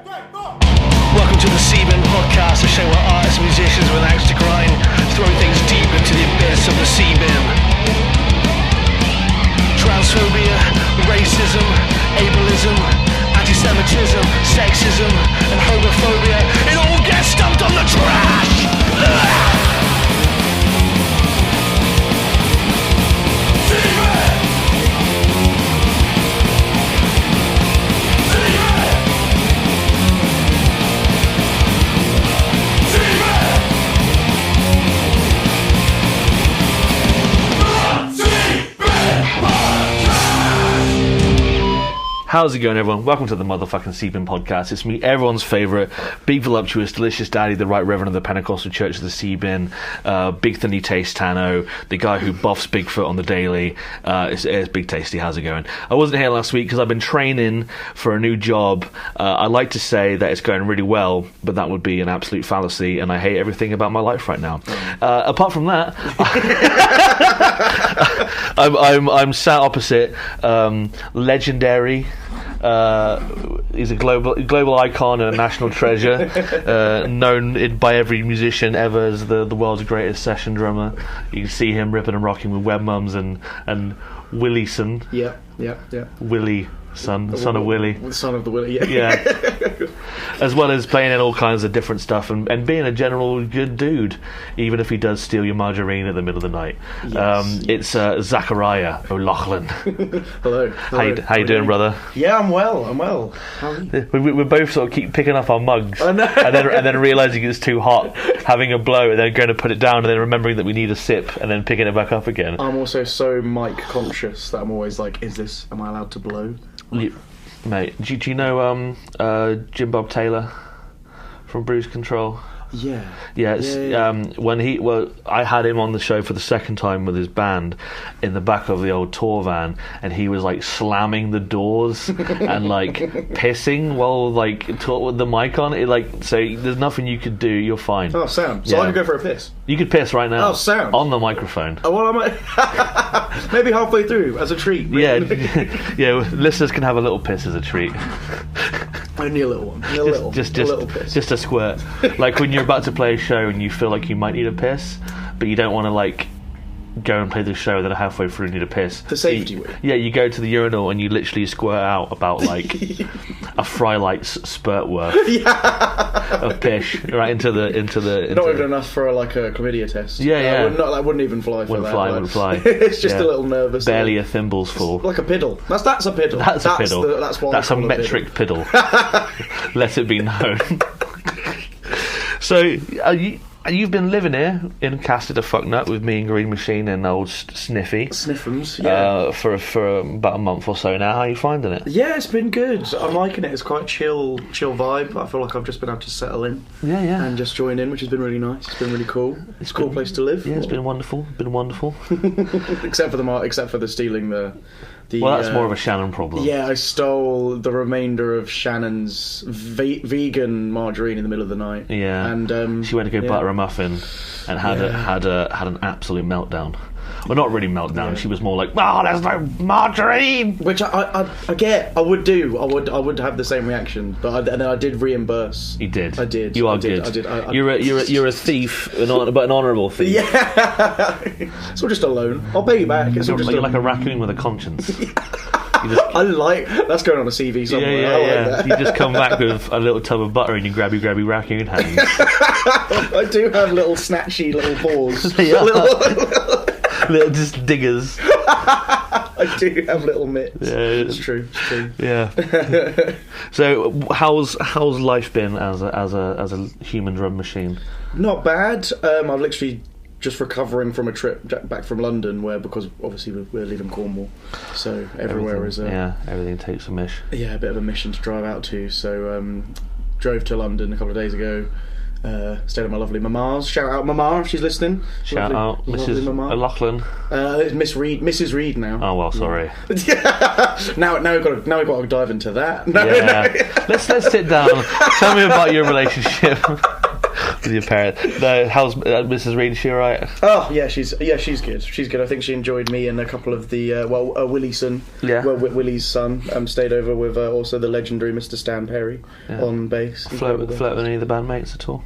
Welcome to the C-Bin podcast, a show where artists and musicians with an axe to grind throw things deep into the abyss of the C-Bin. Transphobia, racism, ableism, anti-Semitism, sexism, and homophobia, it all gets dumped on the trash! How's it going, everyone? Welcome to the motherfucking C-Bin podcast. It's me, everyone's favourite, big, voluptuous, delicious daddy, the Right Reverend of the Pentecostal Church of the C-Bin, Big Thinny Taste Tano, the guy who buffs Bigfoot on the daily. It's Big Tasty. How's it going? I wasn't here last week because I've been training for a new job. I like to say that it's going really well, but that would be an absolute fallacy, and I hate everything about my life right now. Apart from that, I'm sat opposite legendary. He's a global icon and a national treasure, known by every musician ever as the world's greatest session drummer. You can see him ripping and rocking with Web Mums and Willieson. Yeah. Willie. Son of Willie. Son of the Willie, yeah. Yeah. As well as playing in all kinds of different stuff and being a general good dude, even if he does steal your margarine in the middle of the night. Yes. It's Zachariah O'Loughlin. Hello. How you doing, brother? Yeah, I'm well. How are you? We both sort of keep picking up our mugs and then realising it's too hot, having a blow, and then going to put it down, and then remembering that we need a sip, and then picking it back up again. I'm also so mic conscious that I'm always like, am I allowed to blow? Mate, do you know Jim Bob Taylor from Bruise Control? Yeah. When I had him on the show for the second time with his band in the back of the old tour van, and he was like slamming the doors and like pissing while like with the mic on. So there's nothing you could do. You're fine. Oh, sound. So I could go for a piss. You could piss right now. Oh, sound. On the microphone. Oh, well, I might maybe halfway through as a treat. Yeah. Listeners can have a little piss as a treat. Only a little one. A little piss. Just a squirt. Like when you're about to play a show and you feel like you might need a piss, but you don't want to like go and play the show, then halfway through you need a piss. For safety. You go to the urinal and you literally squirt out about like a Frylight's spurt worth of piss right into the. Not even enough for a chlamydia test. Yeah. That wouldn't even fly for that. Wouldn't fly. It's just a little nervous. Barely a thimble's full. Like a piddle. That's a piddle. That's a piddle. That's a metric piddle. Let it be known. So, you've been living here in Castor to Fuck Nut with me and Green Machine and old Sniffy. Sniffums, yeah. For about a month or so now. How are you finding it? Yeah, it's been good. I'm liking it. It's quite chill vibe. I feel like I've just been able to settle in. Yeah. And just join in, which has been really nice. It's been really cool. It's a cool place to live. Yeah, it's been wonderful. except for the stealing the. Well, that's more of a Shannon problem. Yeah, I stole the remainder of Shannon's vegan margarine in the middle of the night. Yeah, and she went to go butter a muffin and had an absolute meltdown. Well, not really meltdown. Yeah. She was more like, there's no margarine," which I get. I would have the same reaction, but then I did reimburse. You did. I did. You are good. I did. You're a thief, but an honourable thief. Yeah. It's all just a loan. I'll pay you back. You're like a raccoon with a conscience. That's going on a CV somewhere. Yeah. You just come back with a little tub of butter and you grabby raccoon hands. I do have little snatchy little paws. Little just diggers. I do have little mitts. Yeah, it's true. Yeah. So, how's life been as a human drum machine? Not bad. I've literally just recovering from a trip back from London, because obviously we're leaving Cornwall, so everywhere is everything takes a mish. Yeah, a bit of a mission to drive out to. So drove to London a couple of days ago. Stayed at my lovely Mama's. Shout out Mama if she's listening. Shout out Mrs. O'Loughlin. Mrs. Reed now. Oh well, sorry. now we've got to dive into that. Let's sit down. Tell me about your relationship with your parents. No, how's Mrs. Reed? Is she alright? Oh yeah, she's good. She's good. I think she enjoyed me and a couple of the Willie's son. Yeah. Well, Willie's son stayed over with also the legendary Mr. Stan Perry on bass. Flirt with any of the bandmates at all?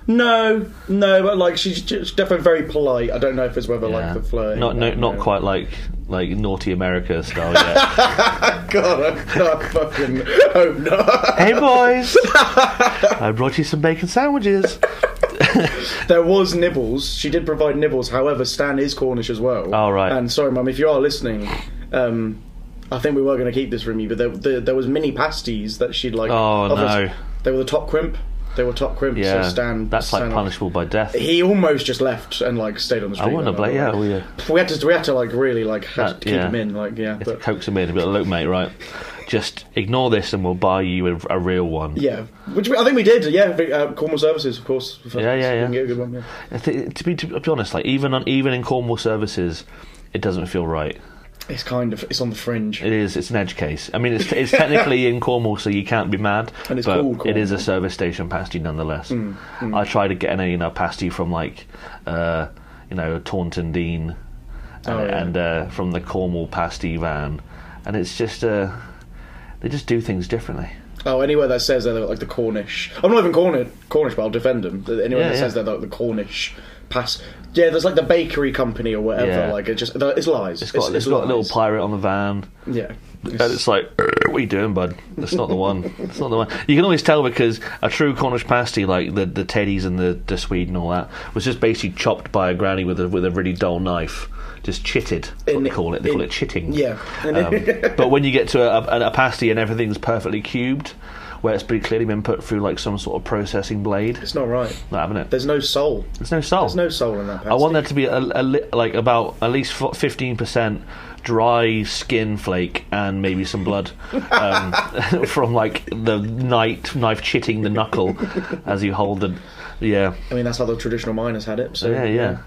No, but like she's definitely very polite. I don't know if it's whether like the flirting. Not quite like naughty America style yet. God, I fucking hope not. Hey boys, I brought you some bacon sandwiches. There was nibbles. She did provide nibbles. However, Stan is Cornish as well. Oh right. And sorry, Mum, if you are listening, I think we were going to keep this from you, but there was mini pasties that she'd like. Oh no. They were the top crimp. They were top crimp, so Stan... That's like punishable by death. He almost just left and like stayed on the street. I wouldn't have We had to like really like keep him in, like to coax him in. But look, mate, right? Just ignore this, and we'll buy you a real one. Yeah, which I think we did. Yeah, Cornwall Services, of course. Yeah. Get a good one. Yeah. To be honest, like even in Cornwall Services, it doesn't feel right. It's on the fringe. It is. It's an edge case. I mean, it's technically in Cornwall, so you can't be mad. And it's called Cornwall. It is a service station pasty nonetheless. I tried to get an pasty from like, Taunton Dean, and from the Cornwall pasty van, and it's just they just do things differently. Oh, anywhere that says they're like the Cornish. I'm not even Cornish, but I'll defend them. Anyone that says they're like the Cornish pass. Yeah, there's like the bakery company or whatever. Yeah. Like it's lies. It's got a little pirate on the van. Yeah, and it's like, what are you doing, bud? That's not the one. It's not the one. You can always tell because a true Cornish pasty, like the teddies and the Swede and all that, was just basically chopped by a granny with a really dull knife. Just chitted, what they call it. They call it chitting. Yeah. But when you get to a pasty and everything's perfectly cubed, where it's pretty clearly been put through like some sort of processing blade, it's not right. Not having it. There's no soul. There's no soul. There's no soul in that pasty. I want there to be like about at least 15% dry skin flake and maybe some blood from like the knife chitting the knuckle as you hold the. Yeah. I mean that's how the traditional miners had it. So yeah.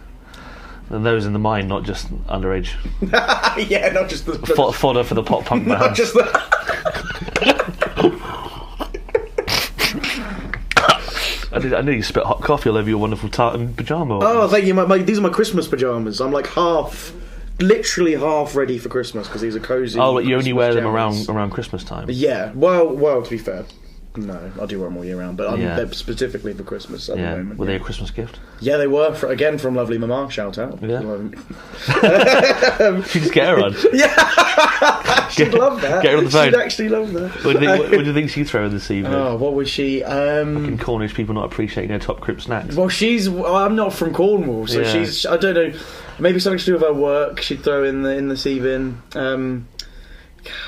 And those in the mine, not just underage. Yeah, not just the fodder for the pop punk band. Not just the. I knew you spit hot coffee all over your wonderful tartan pyjama. Oh, thank you. These are my Christmas pyjamas. I'm like literally half ready for Christmas because these are cozy. Oh, but you only wear them around Christmas time. Yeah. Well, to be fair. No, I do wear them all year round, but they're specifically for Christmas at the moment. Were they a Christmas gift? Yeah, they were. From lovely Mama. Shout out. Yeah. She'd just get her on. Yeah, she'd love that. Get her on the phone. She'd actually love that. What do you think she'd throw in this evening? Oh, what was she? Fucking Cornish people not appreciating their top crib snacks. Well, I'm not from Cornwall, so she's. I don't know. Maybe something to do with her work. She'd throw in the sieve.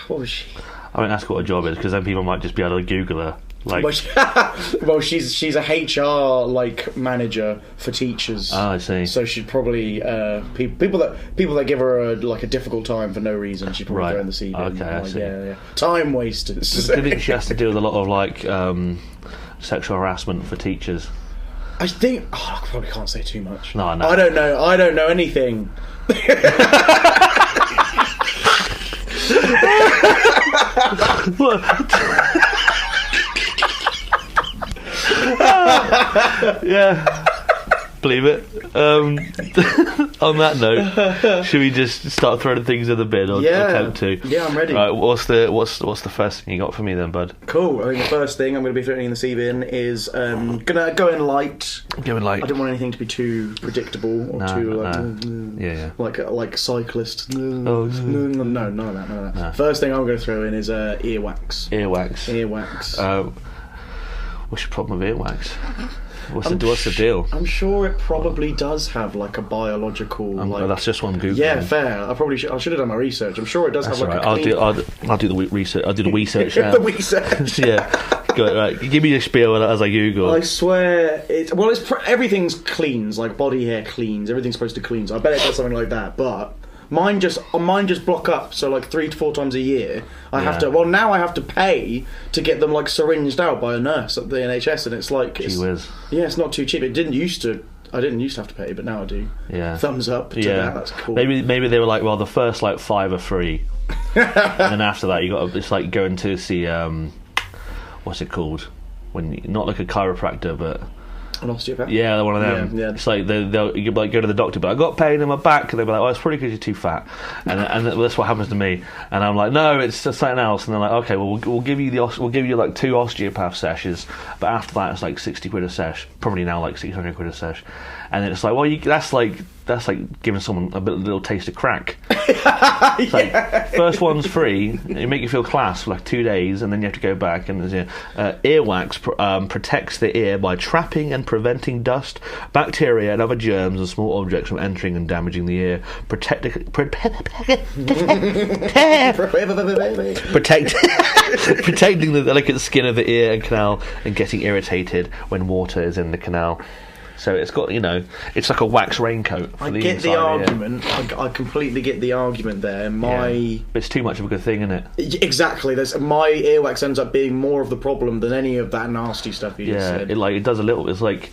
What was she? I mean, that's what her job is, because then people might just be able to Google her. Like, well, she's a HR like manager for teachers. Oh, I see. So she'd probably people that give her a difficult time for no reason. She'd probably throw in the CV. Okay, I see. Yeah. Time wasters. Do you think she has to deal with a lot of like sexual harassment for teachers? I think I probably can't say too much. No. I don't know anything. Yeah, believe it. On that note, should we just start throwing things in the bin or attempt to? Yeah, I'm ready. Right, what's the first thing you got for me then, bud? Cool. I mean, the first thing I'm going to be throwing in the CV is gonna go in light. Go in light. I don't want anything to be too predictable or like cyclist. No, none of that. No. First thing I'm going to throw in is earwax. Earwax. What's your problem with earwax? What's the deal? I'm sure it probably does have like a biological. That's just one Google. Yeah, fair. I should have done my research. I'm sure it does have like. I'll do the research. I'll do the research. The research. Yeah. Go, right. Give me a spiel as I Google. I swear, everything's cleans. Like body hair cleans. Everything's supposed to clean. So I bet it does something like that. But mine just block up. So like 3 to 4 times a year, I have to. Well, now I have to pay to get them like syringed out by a nurse at the NHS, and it's like, gee whiz. Yeah, it's not too cheap. I didn't used to have to pay, but now I do. Yeah. Thumbs up to that. That's cool. Maybe they were like, well, the first like 5 are free, and then after that you got to, it's like going to see what's it called? not like a chiropractor, but An osteopath? yeah, one of them. Yeah. It's like they'll you like go to the doctor, but I got pain in my back, and they'll be like, "Well, it's probably because you're too fat," and that's what happens to me. And I'm like, "No, it's just something else." And they're like, "Okay, well, we'll give you like 2 osteopath sessions, but after that, it's like 60 quid a sesh. Probably now like 600 quid a sesh." And then it's like, well, that's like giving someone a little taste of crack. It's like, first one's free, it make you feel class for like 2 days, and then you have to go back. And there's earwax protects the ear by trapping and preventing dust, bacteria, and other germs and small objects from entering and damaging the ear. Protecting the delicate skin of the ear and canal, and getting irritated when water is in the canal. So it's got, it's like a wax raincoat for I the get inside the ear. argument. I completely get the argument there. But it's too much of a good thing, isn't it? Exactly. My earwax ends up being more of the problem than any of that nasty stuff you just said. It does a little. It's like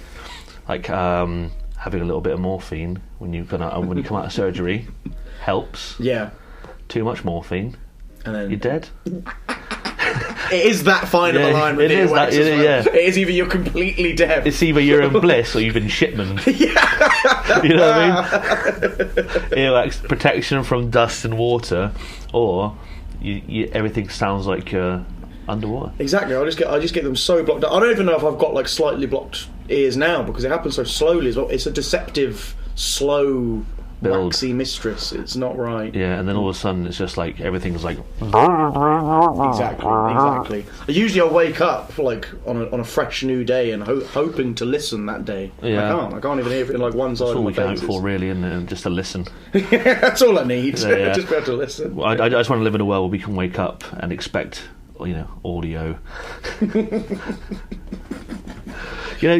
having a little bit of morphine when you come out of surgery helps. Yeah. Too much morphine, and then you're dead. It is that fine of a line with earwax as well. Yeah. It is either you're completely deaf. It's either you're in bliss or you've been shipman. Yeah. You know what I mean? Earwax protection from dust and water, or everything sounds like you're underwater. Exactly. I just get them so blocked up. I don't even know if I've got like slightly blocked ears now because it happens so slowly as well. It's a deceptive, slow, waxy mistress. It's not right. Yeah, and then all of a sudden it's just like everything's like exactly. Usually I'll wake up like on a fresh new day and hoping to listen that day. Yeah. I can't even hear it in like one side. That's all of my we can hope for, really, isn't it? Just to listen. That's all I need. Yeah. Just be able to listen. Well, I just want to live in a world where we can wake up and expect, audio.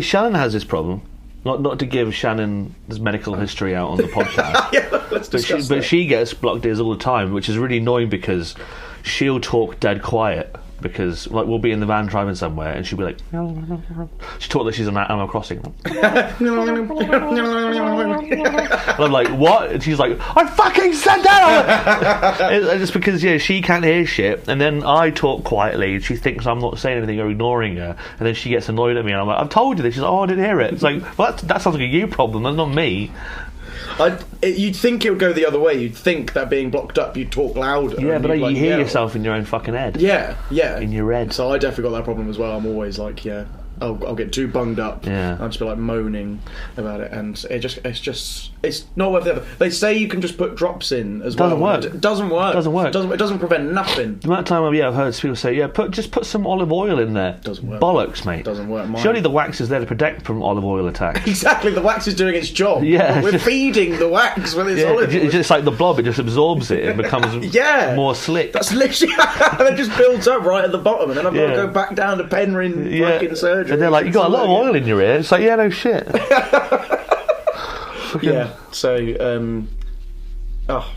Shannon has this problem. Not to give Shannon's medical history out on the podcast. Yeah, let's discuss but she gets blocked ears all the time, which is really annoying because she'll talk dead quiet. Because we'll be in the van driving somewhere and she'll be like, she talk like she's on Animal Crossing. And I'm like, what? And she's like, I fucking said that. It's because she can't hear shit, and then I talk quietly and she thinks I'm not saying anything or ignoring her, and then she gets annoyed at me and I'm like, I've told you this. She's like, oh, I didn't hear it. It's like, well, that sounds like a you problem. That's not me. You'd think it would go the other way. You'd think that being blocked up, you'd talk louder. Yeah, but you hear yourself in your own fucking head. Yeah. In your head. So I definitely got that problem as well. I'm always like, I'll get too bunged up. Yeah. I'll just be like moaning about it, and it's not worth it. They say you can just put drops in as well. It doesn't work. It doesn't prevent nothing. The amount of time I've heard people say, just put some olive oil in there. Doesn't work. Bollocks, mate. Doesn't work. Surely the wax is there to protect from olive oil attacks. Exactly, the wax is doing its job. Yeah, we're feeding the wax with its olive oil. It's just like the blob; it just absorbs it and becomes more slick. That's literally, and it just builds up right at the bottom, and then I've got to go back down to Penryn fucking surgery. And they're like, you got a lot of oil in your ear. It's like, yeah, no shit. Yeah. So, no.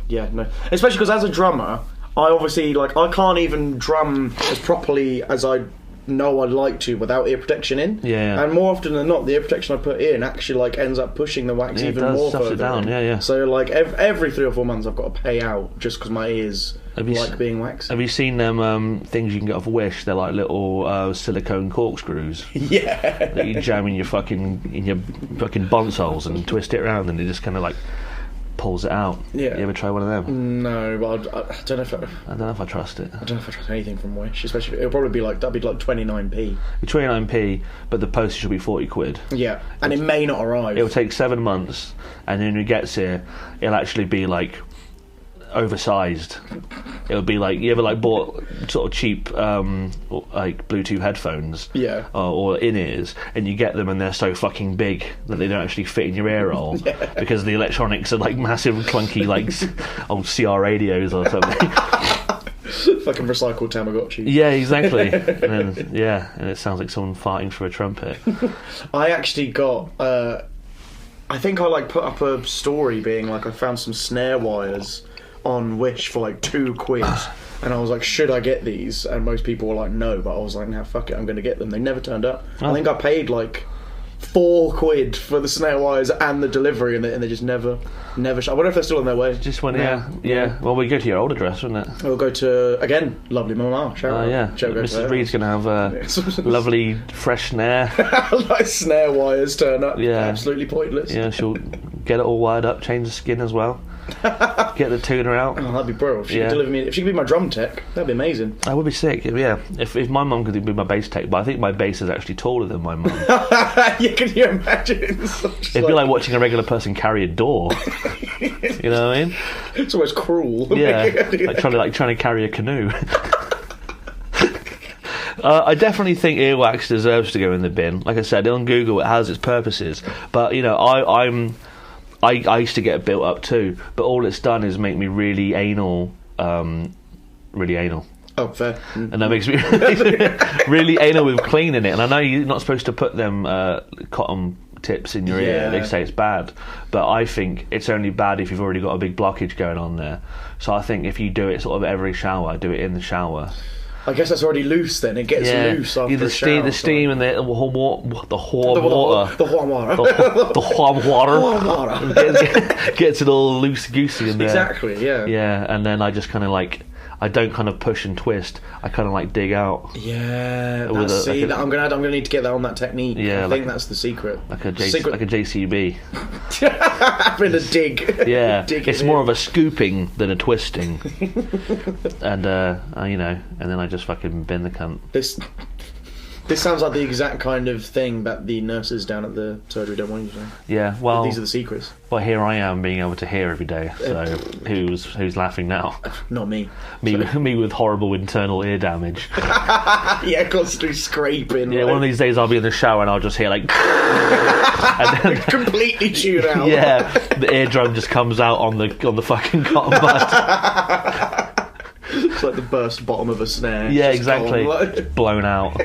Especially because as a drummer, I obviously I can't even drum as properly as I know I'd like to without ear protection in. Yeah. And more often than not, the ear protection I put in actually ends up pushing the wax even more further down. Yeah. So every 3 or 4 months, I've got to pay out just because my ears being waxed. Have you seen them things you can get off Wish? They're like little silicone corkscrews. Yeah. That you jam in your fucking bonce holes and twist it around, and it just kind of pulls it out. Yeah. You ever try one of them? No, but I don't know if I trust it. I don't know if I trust anything from Wish, especially it'll probably be that'd be 29p. 29p, but the postage will be 40 quid. Yeah, and it may not arrive. It'll take 7 months, and then when it gets here, it'll actually be oversized. It'll be you ever bought sort of cheap Bluetooth headphones, or in-ears, and you get them and they're so fucking big that they don't actually fit in your ear hole because the electronics are massive clunky old CR radios or something. Fucking recycled Tamagotchi. Yeah, exactly. And then, and it sounds like someone farting through a trumpet. I actually got I think I put up a story being I found some snare wires on Wish for 2 quid, and I was like, should I get these? And most people were like, no, but I was like, nah, fuck it, I'm going to get them. They never turned up. I think I paid £4 for the snare wires and the delivery, and they just never show. I wonder if they're still on their way. Just one, yeah. Well, we go to your old address, wouldn't it? We'll go to, again, lovely Mama. Yeah. Mrs. Reed's going to have a lovely fresh snare. Like snare wires turn up. Yeah. Absolutely pointless. Yeah, she'll get it all wired up, change the skin as well. Get the tuner out. Oh, that'd be brilliant. If she could deliver me, if she could be my drum tech, that'd be amazing. That would be sick. Yeah. If my mum could be my bass tech, but I think my bass is actually taller than my mum. Can you imagine? It'd be like watching a regular person carry a door. You know what I mean? It's almost cruel. Yeah, like trying to carry a canoe. I definitely think earwax deserves to go in the bin. Like I said, on Google it has its purposes, but you know, I used to get built up too, but all it's done is make me really anal. Oh, fair. And that makes me really anal with cleaning it. And I know you're not supposed to put them cotton tips in your ear. They say it's bad, but I think it's only bad if you've already got a big blockage going on there. So I think if you do it sort of every shower, do it in the shower. I guess that's already loose then. It gets loose after the steam and the warm water. The warm water. Gets it all loosey-goosey in there. Exactly, yeah. Yeah, and then I just kind of like... I don't kind of push and twist. I kind of like dig out. Yeah, I'm gonna need to get that on that technique. Yeah, I think that's the secret. Like a JCB. Having a dig. Yeah, it's more of a scooping than a twisting. And and then I just fucking bin the cunt. This sounds like the exact kind of thing that the nurses down at the surgery don't want you to know. Yeah, well... These are the secrets. Well, here I am being able to hear every day, so who's laughing now? Not me. Me with horrible internal ear damage. Yeah, constantly scraping. Yeah, one of these days I'll be in the shower and I'll just hear like... and then, completely tuned out. Yeah, the eardrum just comes out on the fucking cotton bud. It's like the burst bottom of a snare. Yeah, exactly. Blown out.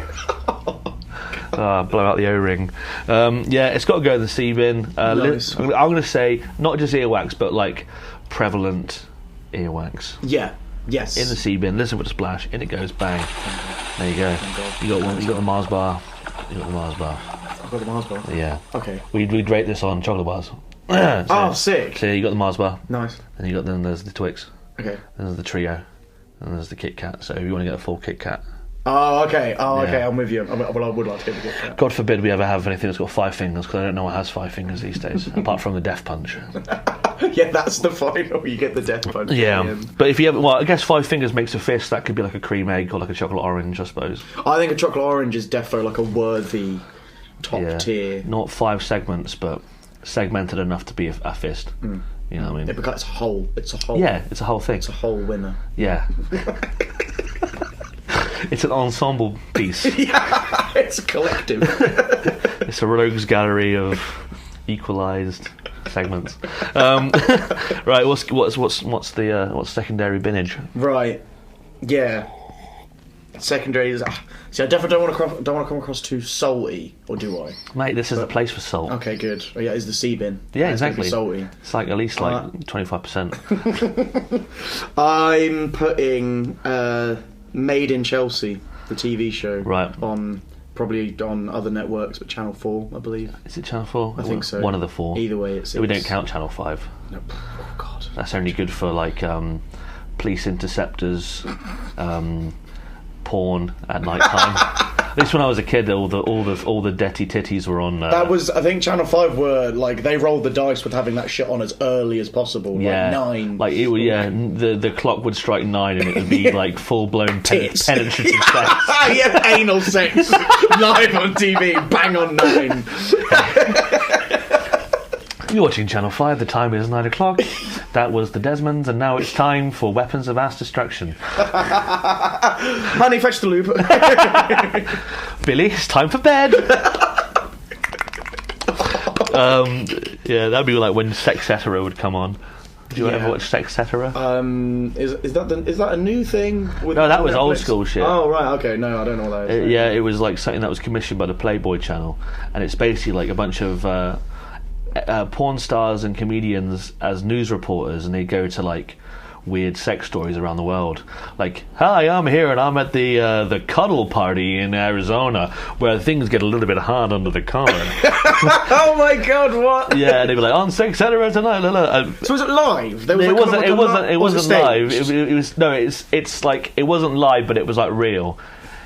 Blow out the O-ring. It's got to go in the C-bin. Nice. I'm going to say not just earwax, but like prevalent earwax. Yeah. Yes. In the C-bin. Listen for the splash. In it goes. Bang. There you go. You got one. You got the Mars bar. I've got the Mars bar. Yeah. Okay. We'd rate this on chocolate bars. Sick. So you got the Mars bar. Nice. And then there's the Twix. Okay. Then there's the Trio. And there's the Kit Kat. So if you want to get a full Kit Kat. Oh, okay. I'm with you. Well, I would like to get the Kit Kat. God forbid we ever have anything that's got 5 fingers, because I don't know what has 5 fingers these days, apart from the Death Punch. Yeah, that's the final. You get the Death Punch. Yeah, but if you have, I guess 5 fingers makes a fist. That could be like a cream egg or like a chocolate orange, I suppose. I think a chocolate orange is defo like a worthy top tier. Not 5 segments, but segmented enough to be a fist. Mm. You know what I mean? It's a whole. Yeah, it's a whole thing. It's a whole winner. Yeah. It's an ensemble piece. Yeah, it's a collective. It's a rogues gallery of equalised segments. Right, what's secondary binage? Right, yeah. Secondary is. See, I definitely don't want to come across too salty, or do I? Mate, this is the place for salt. Okay, good. Oh, yeah, it's the C bin. Yeah, exactly. Salty. It's like at least 25%. I'm putting Made in Chelsea, the TV show, right, on other networks, but Channel 4, I believe. Is it Channel 4? I think so. One of the 4. Either way, it's. We don't count Channel 5. No. Oh God. That's only good for like police interceptors. Porn at night time. At least when I was a kid, all the detty titties were on. That was, I think, Channel 5 were like, they rolled the dice with having that shit on as early as possible. Yeah, like 9. Like it would, the clock would strike 9 and it would be like full blown penetrative sex. Yeah, anal sex live on TV, bang on 9. You're watching Channel 5. The time is 9 o'clock. That was the Desmonds, and now it's time for weapons of mass destruction. Honey, fetch the lube. Billy, it's time for bed. That'd be like when Sex Cetera would come on. Did you ever watch Sex Cetera? Is that a new thing? No, that was Netflix? Old school shit. Oh right, okay. No, I don't know what that is. It was like something that was commissioned by the Playboy channel, and it's basically like a bunch of porn stars and comedians as news reporters, and they go to like weird sex stories around the world. Like, hi, I'm here and I'm at the cuddle party in Arizona where things get a little bit hard under the collar. Oh my god, what? Yeah, and they'd be like, on Sex Cetera tonight. So was it live? It wasn't live. It was no. It's like it wasn't live, but it was like real.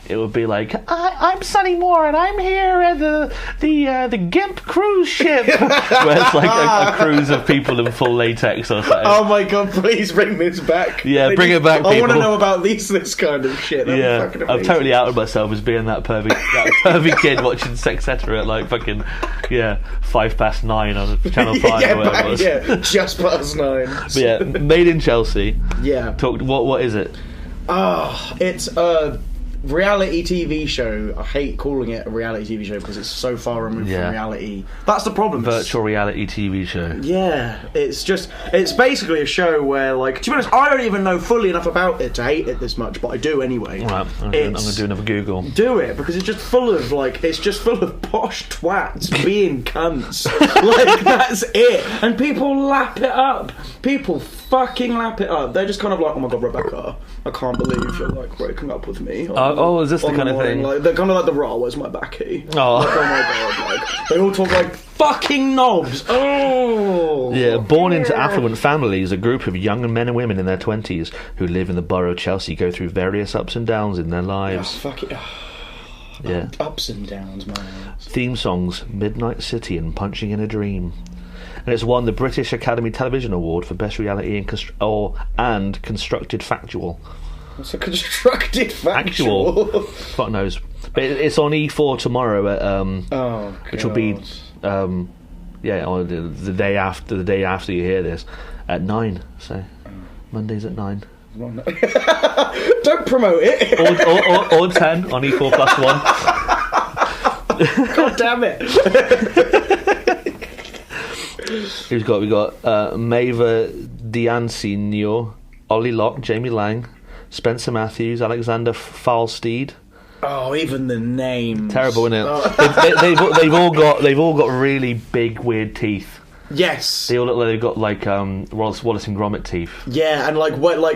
It would be like, I'm Sonny Moore, and I'm here at the Gimp cruise ship, where it's like a cruise of people in full latex or something. Oh my god! Please bring this back. Yeah, bring it back. People. I want to know about this kind of shit. That'd be fucking I've totally outed myself as being that pervy kid watching Sex Cetera at like fucking 9:05 on Channel 5 or whatever it was. Yeah, just past 9. But yeah, Made in Chelsea. Yeah. What is it? It's a reality TV show. I hate calling it a reality TV show because it's so far removed from reality. That's the problem. Virtual reality TV show. Yeah, it's basically a show where, like, to be honest, I don't even know fully enough about it to hate it this much, but I do anyway. Right, I'm going to do another Google. Do it, because it's just full of posh twats being cunts. Like, that's it. And people lap it up. People fucking lap it up. They're just kind of like, oh my god, Rebecca, I can't believe you're like breaking up with me. Is this the kind of thing? Like, they're kind of like the raw, where's my backy? Oh. Like, oh my god, like, they all talk like fucking knobs. Oh. Yeah, born into affluent families, a group of young men and women in their 20s who live in the borough of Chelsea go through various ups and downs in their lives. Oh, fuck it. Yeah. Ups and downs, man. Theme songs, Midnight City and Punching in a Dream. And it's won the British Academy Television Award for Best Reality and Constructed Factual. What's a constructed factual? Fuck knows. But it's on E4 tomorrow at which will be on the day after you hear this at 9. So Mondays at 9. Don't promote it. or 10 on E4 plus 1. God damn it. We got Maeva Diansino, Ollie Locke, Jamie Lang, Spencer Matthews, Alexander Falsteed. Oh, even the name. Terrible, isn't it? Oh. they've all got really big, weird teeth. Yes. They all look like they've got like Wallace and Gromit teeth. Yeah, and like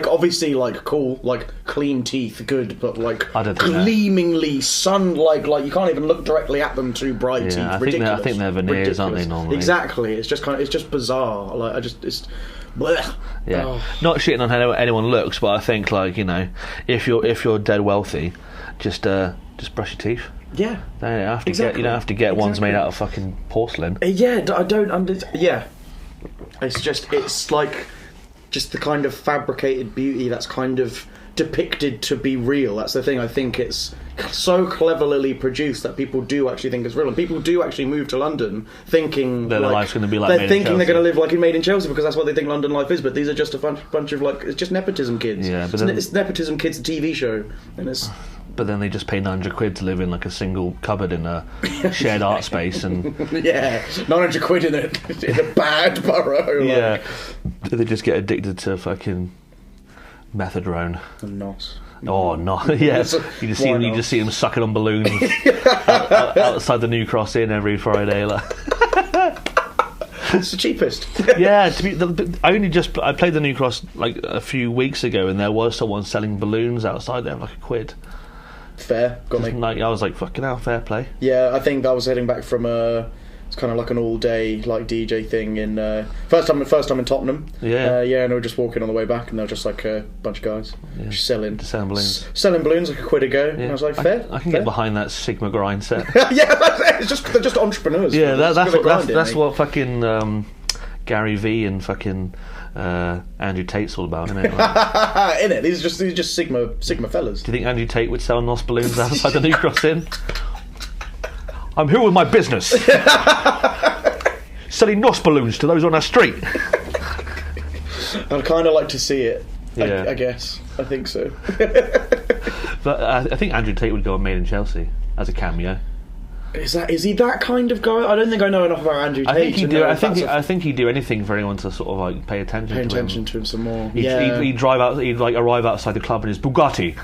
obviously like cool, like clean teeth, good, but like gleamingly like you can't even look directly at them too bright teeth. I think they're veneers, aren't they, normally? Exactly. It's just bizarre. Like it's blech. Yeah. Oh. Not shitting on how anyone looks, but I think, like, you know, if you're dead wealthy, just brush your teeth. Yeah, you don't have to get ones made out of fucking porcelain. Yeah, I don't. Yeah, it's like just the kind of fabricated beauty that's kind of depicted to be real. That's the thing. I think it's so cleverly produced that people do actually think it's real, and people do actually move to London thinking that their life's going to be like. They're thinking they're going to live like in Made in Chelsea because that's what they think London life is. But these are just a bunch of like, it's just nepotism kids. Yeah, but it's Nepotism Kids, the TV show, and it's. But then they just pay £900 to live in like a single cupboard in a shared art space, and yeah, £900 in a bad borough. Yeah, they just get addicted to fucking methadone. And NOS. Oh no! Yeah, you just see them sucking on balloons outside the New Cross Inn every Friday. Like. It's the cheapest. Yeah, I played the New Cross like a few weeks ago, and there was someone selling balloons outside there, like £1. Fair, got me. Like, I was like, fucking hell, fair play. Yeah, I think I was heading back from it's kind of like an all-day like DJ thing in first time in Tottenham. Yeah, and we were just walking on the way back, and they were just like a bunch of guys just selling balloons, selling balloons like £1 ago. Yeah. And I was like, fair. I can get behind that Sigma grind set. Yeah, they're just entrepreneurs. Yeah, that's what fucking Gary V and fucking Andrew Tate's all about, isn't it? Like, in it, these are just Sigma fellas. Do you think Andrew Tate would sell NOS balloons outside the New Cross Inn? I'm here with my business, selling NOS balloons to those on our street. I'd kind of like to see it. Yeah. I guess. I think so. But I think Andrew Tate would go on Made in Chelsea as a cameo. Is he that kind of guy? I don't think I know enough about Andrew Tate. I think he'd do anything for anyone to sort of like pay attention to him some more. He'd drive out. He'd like arrive outside the club in his Bugatti.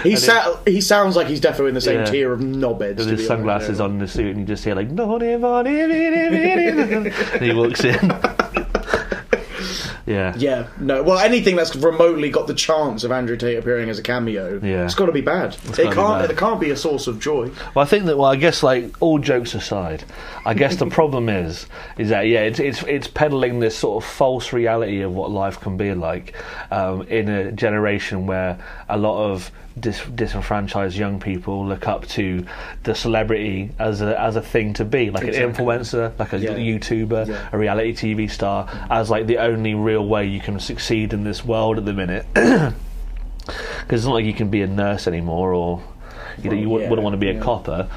He sounds like he's definitely in the same tier of knobheads. With his sunglasses on in the suit, and you just hear like and he walks in. Yeah, no. Well, anything that's remotely got the chance of Andrew Tate appearing as a cameo, it's got to be bad. It can't be a source of joy. Well, I think that. Well, I guess like all jokes aside, I guess the problem is that it's peddling this sort of false reality of what life can be like in a generation where a lot of disenfranchised young people look up to the celebrity as a thing to be, like an influencer, like a YouTuber, a reality TV star, as like the only real way you can succeed in this world at the minute. Because it's not like you can be a nurse anymore, or you wouldn't want to be a copper,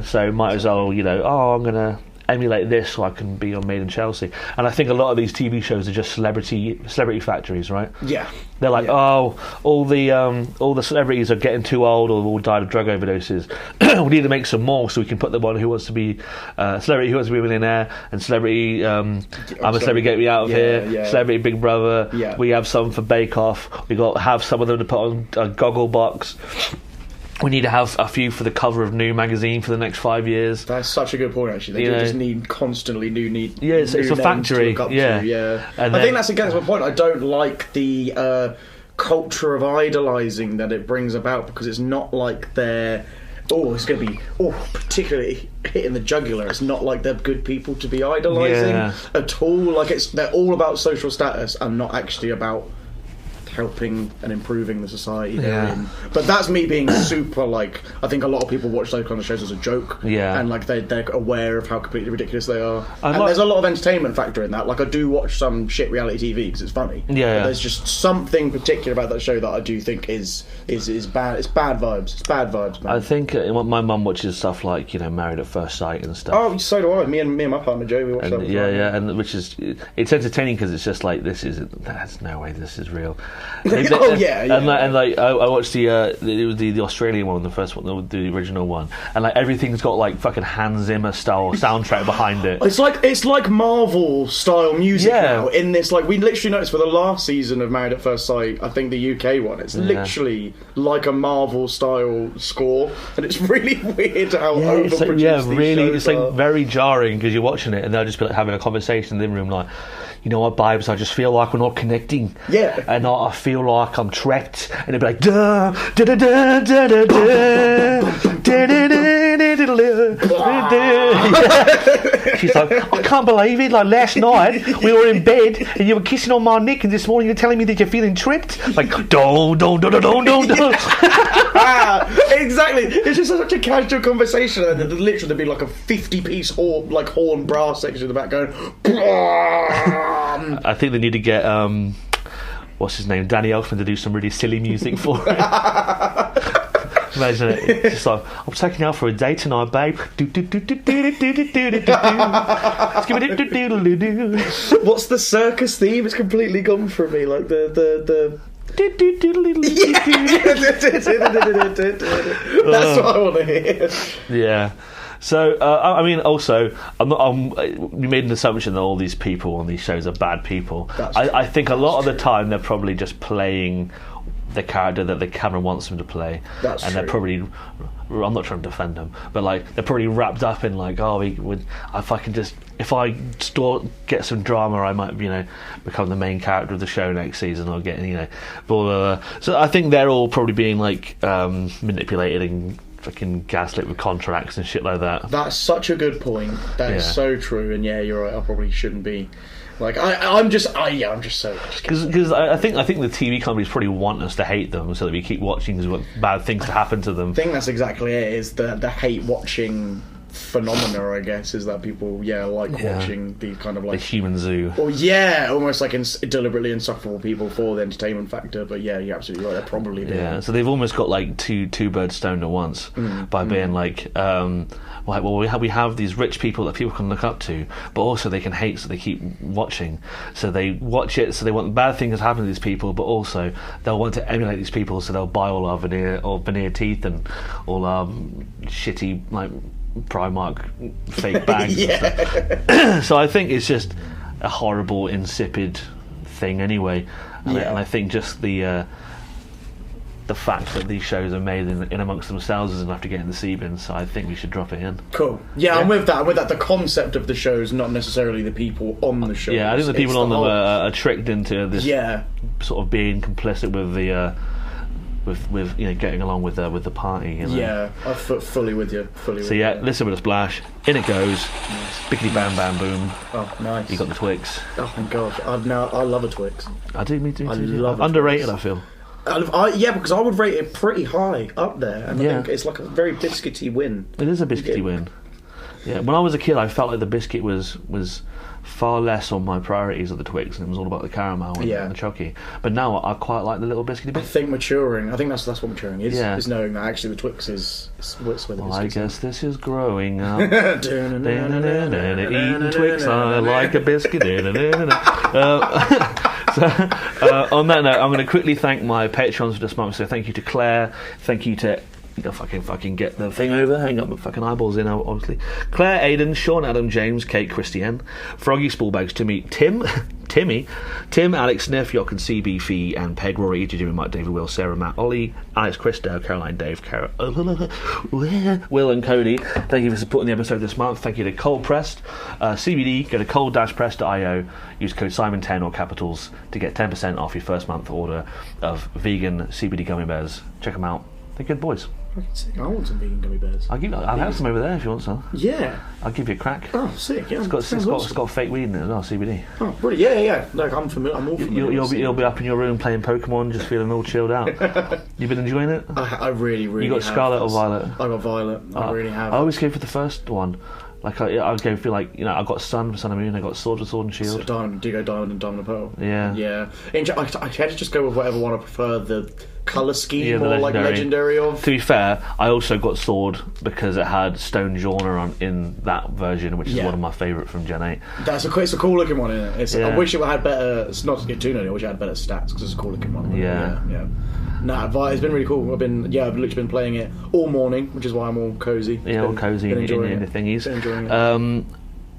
so might as well I'm gonna emulate this so I can be on Made in Chelsea. And I think a lot of these TV shows are just celebrity factories, right? Yeah. They're like, all the celebrities are getting too old or all died of drug overdoses. We need to make some more so we can put them on Who Wants to Be Celebrity, Who Wants to Be a Millionaire, and Celebrity I'm a Celebrity, Get Me Out of Here, Celebrity Big Brother. Yeah. We have some for Bake Off. We got have some of them to put on a goggle box. We need to have a few for the cover of New magazine for the next 5 years. That's such a good point, actually. They just need constantly new it's a factory. And I think that's against my point. I don't like the culture of idolising that it brings about, because it's not like they're it's going to be particularly hitting the jugular. It's not like they're good people to be idolising at all. Like they're all about social status and not actually about helping and improving the society they're in. But that's me being super, like, I think a lot of people watch those kind of shows as a joke, and like they're aware of how completely ridiculous they are, and there's a lot of entertainment factor in that. Like, I do watch some shit reality TV because it's funny, but there's just something particular about that show that I do think is bad. It's bad vibes, man. I think my mum watches stuff like Married at First Sight and stuff. Oh, so do I. Me and my partner Joe, we watch that. And which is, it's entertaining because it's just like, there's no way this is real. And like I watched the Australian one, the first one, the original one, and like everything's got like fucking Hans Zimmer style soundtrack behind it. It's like Marvel style music now. In this, like, we literally noticed for the last season of Married at First Sight, I think the UK one, it's literally like a Marvel style score, and it's really weird how overproduced these shows are. Like very jarring because you're watching it and they'll just be like having a conversation in the living room, like, you know what, babes, I just feel like we're not connecting. Yeah. And I feel like I'm trapped. And it'd be like, da da da da da da da. She's like, I can't believe it. Like, last night we were in bed and you were kissing on my neck, and this morning you're telling me that you're feeling tripped. Like, don't. Exactly. It's just such a casual conversation, and then literally there'd be like a 50-piece horn brass section in the back going. I think they need to get what's his name, Danny Elfman, to do some really silly music for it. Imagine it. It's just like, I'm taking you out for a date tonight, babe. What's the circus theme? It's completely gone from me. Like the That's what I want to hear. Yeah. So, I mean, also, we made an assumption that all these people on these shows are bad people. I think a lot of the time they're probably just playing the character that the camera wants them to play. That's and true. They're probably, I'm not trying to defend them, but like they're probably wrapped up in like, if I get some drama, I might, become the main character of the show next season, or get, blah, blah, blah. So I think they're all probably being like manipulated and fucking gaslit with contracts and shit like that. That's such a good point. That is so true. And you're right. I probably shouldn't be. Like, I'm just so... Because I think the TV companies probably want us to hate them so that we keep watching because we want bad things to happen to them. I think that's exactly it, is the hate-watching phenomena, I guess, is that people, watching these kind of like... The human zoo. Or, almost like deliberately insufferable people for the entertainment factor, but you're absolutely right, they're probably doing it. So they've almost got like two birds stoned at once by being like... we have these rich people that people can look up to, but also they can hate, so they keep watching. So they watch it, so they want bad things to happen to these people, but also they'll want to emulate these people, so they'll buy all our veneer teeth and all our shitty like Primark fake bags. And stuff. So I think it's just a horrible, insipid thing anyway. And I think just the the fact that these shows are made in amongst themselves is enough to get in the C-bin, so I think we should drop it in. Cool. Yeah, I'm with that. The concept of the shows, not necessarily the people on the shows. Yeah, I think the people on them are tricked into this sort of being complicit with the with getting along with the party. Yeah, I'm fully with you. So yeah, listen with a splash. In it goes. Nice. Bickety bam bam boom. Oh, nice. You got the Twix. Oh my gosh, I love a Twix. I do, me too. I love it. Underrated, I feel. Yeah, because I would rate it pretty high up there, and I think it's like a very biscuity win. It is a biscuity win. Yeah, when I was a kid, I felt like the biscuit was far less on my priorities of the Twix, and it was all about the caramel and the chocky. But now I quite like the little biscuity bit. I think that's what maturing is. Yeah. Is knowing that actually the Twix is where the biscuits I guess this is growing up. Eating Twix, I like a biscuit. On that note, I'm going to quickly thank my patrons for this month. So thank you to Claire, thank you to fucking get the thing over, hang up my fucking eyeballs in, obviously. Claire, Aidan, Sean, Adam, James, Kate, Christiane, Froggy, Spoolbags, Timmy, Tim, Alex, Sniff, Yock and CB, Fee, and Peg, Rory, Jimmy, Mike, David, Will, Sarah, Matt, Ollie, Alex, Chris, Dale, Caroline, Dave, Will and Cody. Thank you for supporting the episode this month. Thank you to Cold Pressed. CBD, go to cold-pressed.io, use code Simon10 or capitals to get 10% off your first month order of vegan CBD gummy bears. Check them out. They're good boys. I want some vegan gummy bears. I'll have some over there if you want some. Yeah. I'll give you a crack. Oh, sick. Yeah, it's got fake weed in it as well, CBD. Oh, brilliant. Yeah. Like, I'm familiar. I'm all familiar. You'll be up in your room playing Pokemon, just feeling all chilled out. You been enjoying it? I really You got Scarlet or Violet? I got Violet. I really have. I always go for the first one. Like I go for I got Sun and Moon. I got Sword and Shield. So do you go Diamond and Diamond and Pearl? Yeah. I had to just go with whatever one I prefer. The colour scheme or like legendary of. To be fair, I also got Sword because it had Stone Genre in that version, which is one of my favourite from Gen 8. It's a cool looking one, isn't it? I wish it had better. It's not to get too nerdy. I wish it had better stats because it's a cool looking one. Yeah. Nah, it's been really cool. I've literally been playing it all morning, which is why I'm all cozy. All cozy in the thingies. Been enjoying it.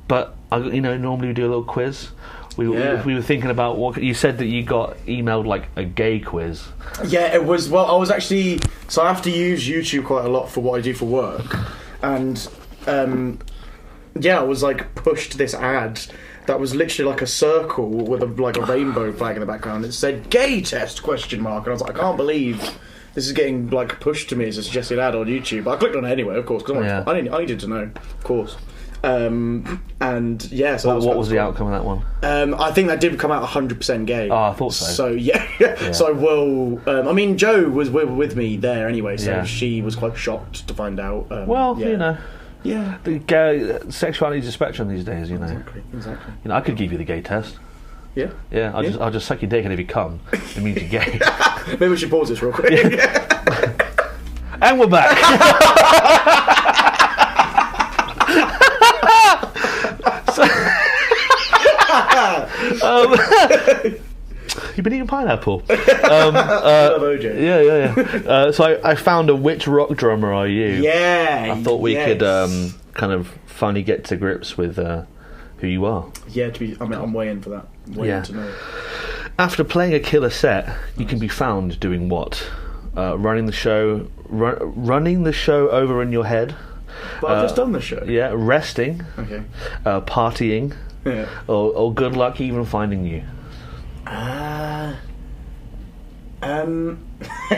But normally we do a little quiz. We were thinking about what you said that you got emailed like a gay quiz. Yeah, it was. Well, I was actually I have to use YouTube quite a lot for what I do for work, and I was like pushed this ad that was literally like a circle with a rainbow flag in the background. It said "gay test?" And I was like, I can't believe this is getting like pushed to me as a suggested ad on YouTube. But I clicked on it anyway, of course, because I needed to know, of course. So what was the outcome of that one? I think that did come out 100% gay. Oh, I thought so. So yeah. So I will. Jo was with me there anyway, so she was quite shocked to find out. Yeah, the sexuality is a spectrum these days, Exactly. I could give you the gay test. Yeah. Yeah, I'll just suck your dick, and if you come, it means you're gay. Maybe we should pause this real quick. And we're back. You've been eating pineapple. Love OJ. Yeah. So I found a which rock drummer are you? Yeah. I thought we could kind of finally get to grips with who you are. Yeah, I'm way in for that. Way in to know. After playing a killer set, you can be found doing what? Running the show over in your head. But I've just done the show. Yeah, resting. Okay. Partying. Yeah. Or good luck even finding you. I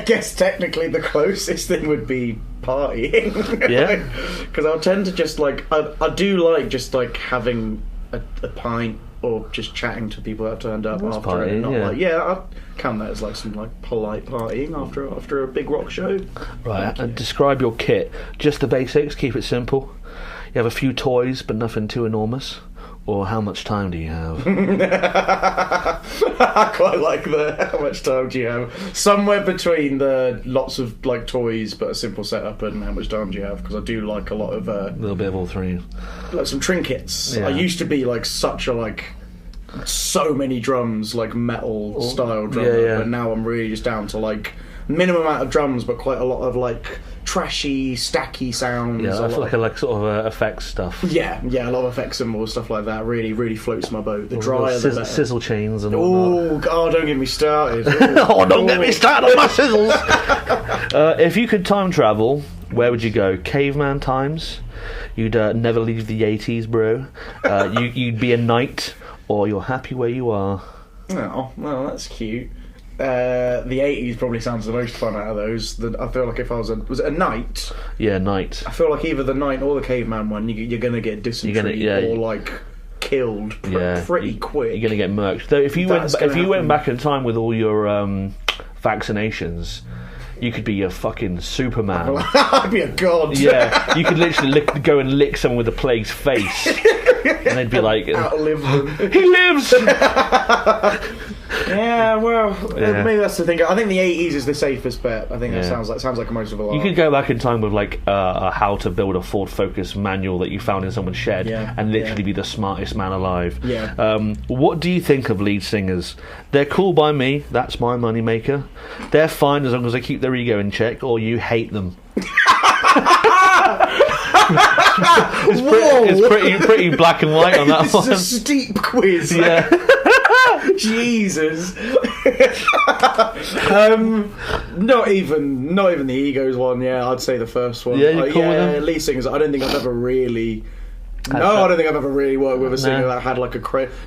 guess technically the closest thing would be partying. Yeah. Because I'll tend to just I do like just having a pint or just chatting to people that have turned up after partying, it. I'd count that as some polite partying after a big rock show. Right. And describe your kit. Just the basics. Keep it simple. You have a few toys, but nothing too enormous. Or how much time do you have? I quite like the how much time do you have. Somewhere between the lots of toys but a simple setup and how much time do you have, because I do like a lot of a little bit of all three. Like some trinkets. Yeah. I used to be such a so many drums, metal style drummer, but now I'm really just down to minimum amount of drums but quite a lot of trashy, stacky sounds. Yeah, I feel like sort of effects stuff. Yeah, a lot of effects and more stuff like that really, really floats my boat. The drier, the better. Sizzle chains and oh, God, don't get me started. Don't get me started on my sizzles. If you could time travel, where would you go? Caveman times? You'd never leave the 80s, bro. You'd be a knight, or you're happy where you are. Oh, well, that's cute. The 80s probably sounds the most fun out of those. I feel like if I was it a knight? Yeah, knight. I feel like either the knight or the caveman one, you're going to get dysentery or like killed pretty quick. You're going to get murked. Though if you went back in time with all your vaccinations, you could be a fucking Superman. I'd be a god. Yeah, you could literally go and lick someone with the plague's face, and they'd be like, outlive them. He lives. Yeah, well, maybe that's the thing. I think the 80s is the safest bet. I think that sounds like most of a lot. You could go back in time with like a how to build a Ford Focus manual that you found in someone's shed, and literally be the smartest man alive. Yeah. What do you think of lead singers? They're cool by me. That's my moneymaker. They're fine as long as they keep their ego in check. Or you hate them. It's pretty black and white on that one. It's a steep quiz. Yeah. Jesus. Not even the egos one. Yeah, I'd say the first one. Yeah, you're cool with them? Lead singers. I don't think I've ever really. I don't think I've ever really worked with a singer that had like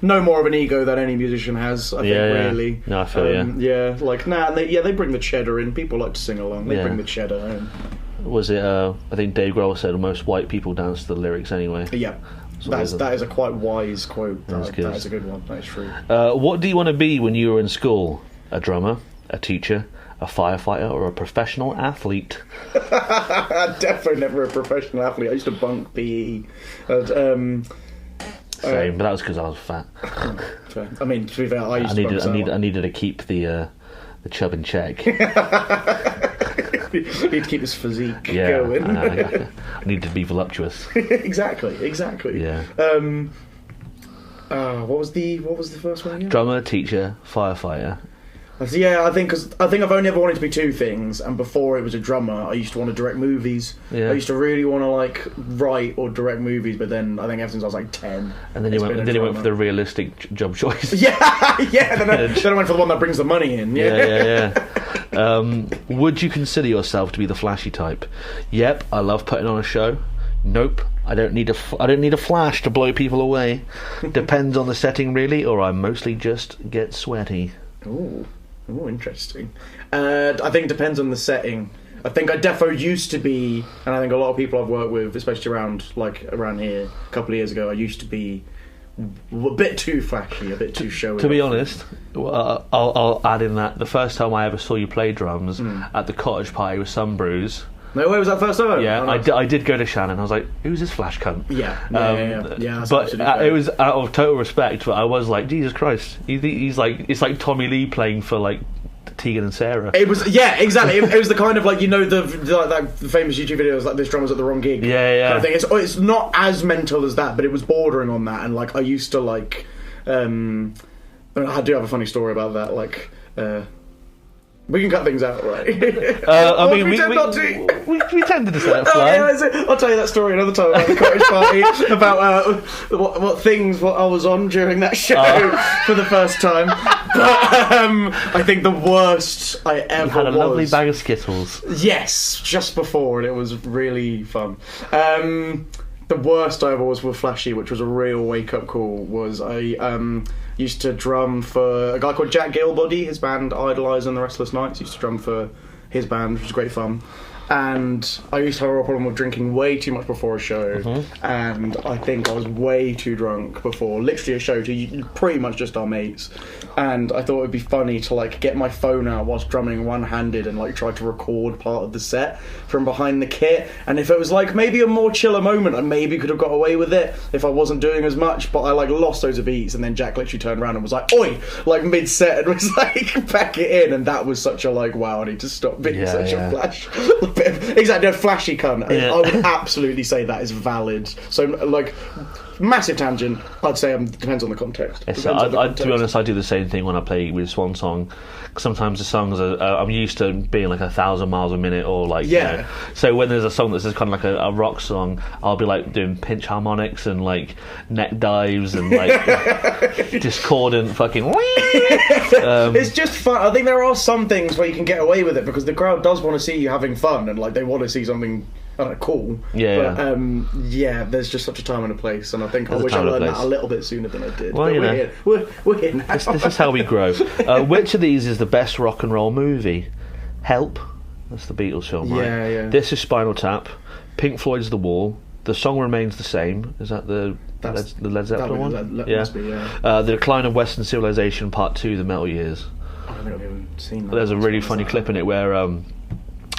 no more of an ego than any musician has. I think really. No, I feel Yeah, like they bring the cheddar in. People like to sing along. They bring the cheddar in. Was it? I think Dave Grohl said most white people dance to the lyrics anyway. Yeah. That is a quite wise quote. That is a good one. That's true. What do you want to be when you were in school? A drummer, a teacher, a firefighter, or a professional athlete? Definitely never a professional athlete. I used to bunk PE. Same, but that was because I was fat. Fair. I mean, to be fair, I needed to keep the chub in check. Need to keep his physique going. I need to be voluptuous. Exactly. Yeah. What was the first one again? Drummer, teacher, firefighter. Yeah, I think I've only ever wanted to be two things, and before it was a drummer, I used to want to direct movies. Yeah. I used to really want to like write or direct movies, but then I think ever since I was like 10. And then you went for the realistic job choice. Yeah. Then I went for the one that brings the money in. Yeah. Would you consider yourself to be the flashy type? Yep, I love putting on a show. Nope, I don't need a flash to blow people away. Depends on the setting, really, or I mostly just get sweaty. Ooh, interesting. I think it depends on the setting. I think I defo used to be, and I think a lot of people I've worked with, especially around here, a couple of years ago, I used to be a bit too flashy, a bit too showy. To be honest, I'll add in that the first time I ever saw you play drums at the cottage party with some brews. No way, was that first time? Yeah, I did go to Shannon. I was like, "Who's this flash cunt?" Yeah. But it was out of total respect. But I was like, "Jesus Christ!" He's like, it's like Tommy Lee playing for like Tegan and Sarah. It was exactly. It was the kind of like the famous YouTube videos like this drummer's at the wrong gig. Yeah. Kind of thing. It's not as mental as that, but it was bordering on that. And like I used to like, I do have a funny story about that. Like. We can cut things out, right? We tended to set it fly. I'll tell you that story another time about the cottage party, about what things I was on during that show for the first time. But I think the worst I ever you had a lovely bag of Skittles. Yes, just before, and it was really fun. The worst I ever was with Flashy, which was a real wake-up call, was I used to drum for a guy called Jack Gilbody, his band Idolise and the Restless Knights. Used to drum for his band, which was great fun. And I used to have a problem with drinking way too much before a show, and I think I was way too drunk before literally a show to pretty much just our mates. And I thought it'd be funny to like get my phone out whilst drumming one-handed and like try to record part of the set from behind the kit. And if it was like maybe a more chiller moment, I maybe could have got away with it if I wasn't doing as much. But I like lost those of beats, and then Jack literally turned around and was like, "Oi!" like mid-set, and was like, "Pack it in." And that was such a like, wow, I need to stop being such a flash. Exactly, a flashy cunt. I would absolutely say that is valid. So, like, massive tangent. I'd say depends on the context. Yes, to be honest, I do the same thing when I play with Swan Song. Sometimes the songs are, I'm used to being like 1,000 miles a minute, or like so when there's a song that's just kind of like a rock song, I'll be like doing pinch harmonics and like neck dives and like discordant fucking. It's just fun. I think there are some things where you can get away with it because the crowd does want to see you having fun and like they want to see something. I don't know, cool. Yeah. But there's just such a time and a place, and I think I wish I learned that a little bit sooner than I did. Well, but we're here now. This is how we grow. Which of these is the best rock and roll movie? Help. That's the Beatles film, right? Yeah. This is Spinal Tap. Pink Floyd's The Wall. The Song Remains the Same. Is that the Led Zeppelin one? Must be, yeah. The Decline of Western Civilization Part 2, The Metal Years. I don't think I've even seen that. There's a really funny clip in it where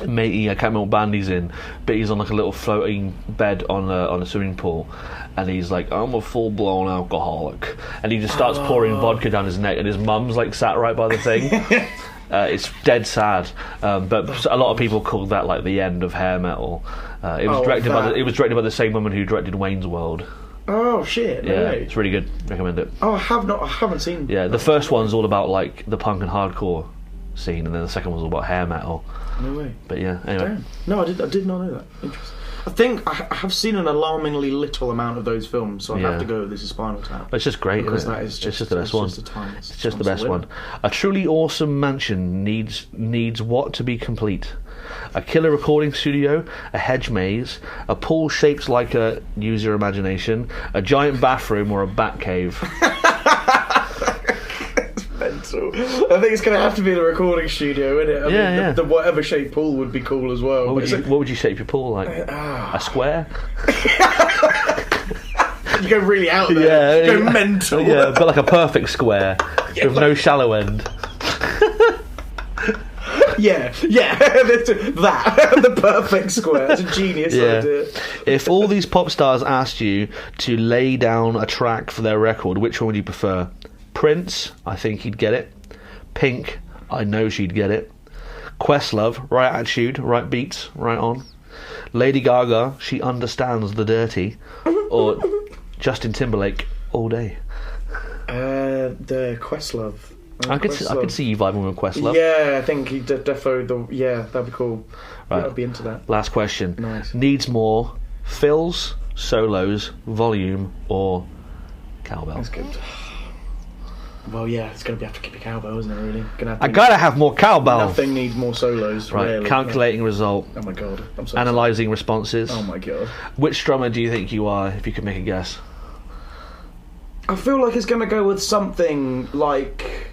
matey, I can't remember what band he's in, but he's on like a little floating bed on a swimming pool, and he's like, I'm a full blown alcoholic, and he just starts pouring vodka down his neck, and his mum's like sat right by the thing. It's dead sad, but a lot of people call that like the end of hair metal. It was directed by the same woman who directed Wayne's World. Oh shit! No way. It's really good. Recommend it. Oh, I haven't seen. Yeah, the first one's all about like the punk and hardcore scene, and then the second one's all about hair metal. No way. But yeah, anyway. Damn. No, I did not know that. Interesting. I think I have seen an alarmingly little amount of those films, so I have to go. This is Spinal Tap. It's just great, because isn't it? That is just the best one. It's just the best one. A truly awesome mansion needs what to be complete? A killer recording studio, a hedge maze, a pool shaped like a, use your imagination, a giant bathroom, or a bat cave. Mental. I think it's going to have to be the recording studio, isn't it? I mean, the whatever shaped pool would be cool as well. What would you shape your pool like? A square? You go really out there. Yeah, go mental. Yeah, but like a perfect square with no shallow end. Yeah, the perfect square. That's a genius idea. If all these pop stars asked you to lay down a track for their record, which one would you prefer? Prince, I think he'd get it. Pink, I know she'd get it. Questlove, right attitude, right beats, right on. Lady Gaga, she understands the dirty. Or Justin Timberlake, all day. The Questlove. I could see you vibing with Questlove. Yeah, I think he defo that'd be cool. Right. I'd be into that. Last question. Nice. Needs more fills, solos, volume, or cowbell? That's good. Well, yeah, it's going to have to keep a cowbell, isn't it, really? I gotta have more cowbell. Nothing needs more solos. Right, really. calculating result. Oh my god. I'm so analysing responses. Oh my god. Which drummer do you think you are, if you could make a guess? I feel like it's going to go with something like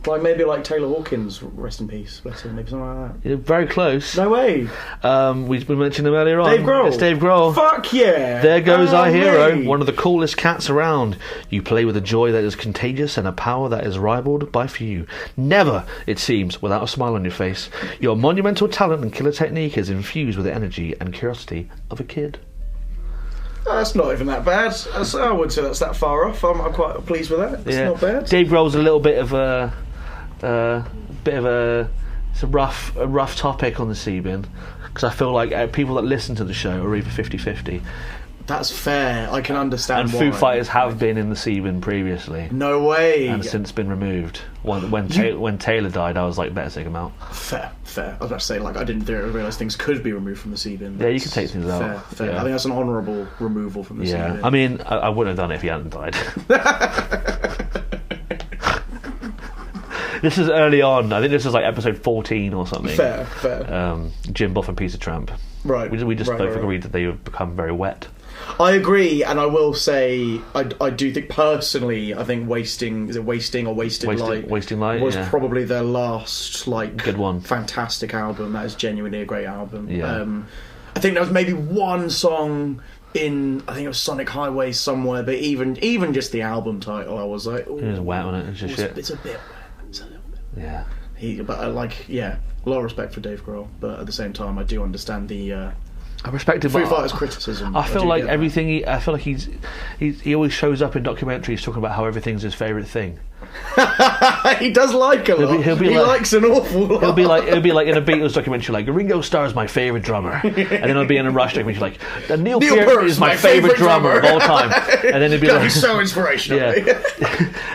maybe like Taylor Hawkins, rest in peace, bless him, maybe something like that. You're very close. No way. We mentioned him earlier on. Dave Grohl. It's Dave Grohl. Fuck yeah. There goes our hero, mate. one of the coolest cats around. You play with a joy that is contagious and a power that is rivaled by few. Never, it seems, without a smile on your face. Your monumental talent and killer technique is infused with the energy and curiosity of a kid. That's not even that bad. I wouldn't say that's that far off. I'm quite pleased with that. It's not bad. Dave Grohl's a little bit of a... it's a rough topic on the Seabin, because I feel like people that listen to the show are either 50-50. That's fair. I can understand. And Foo Fighters have been in the Seabin previously. No way. And since been removed. When Taylor died, I was like, better take them out. Fair. I was about to say, like, I didn't realise things could be removed from the Seabin. Yeah, you can take things out. Fair. Yeah. I think that's an honourable removal from the Seabin. Yeah, I mean, I wouldn't have done it if he hadn't died. This is early on. I think this is like episode 14 or something. Fair. Jim Buff and Peter Tramp. Right. We just both agreed that they would become very wet. I agree, and I will say, I do think personally, I think Wasting Light? Wasting Light was probably their last good one. Fantastic album. That is genuinely a great album. Yeah. I think there was maybe one song in, I think it was Sonic Highway somewhere, but even just the album title, I was like, ooh, it was wet on it. It's just shit. It's a bit wet. It's a little bit. Yeah. But I a lot of respect for Dave Grohl, but at the same time, I do understand the. I respect him. Foo Fighters criticism. I feel like everything. I feel like he always shows up in documentaries talking about how everything's his favourite thing. He does like a lot. He likes an awful lot. It'll be like in a Beatles documentary, like Ringo Starr is my favourite drummer, and then it'll be in a Rush documentary, like Neil Peart is my favourite drummer of all time, and then it'll be like he's so inspirational. Yeah.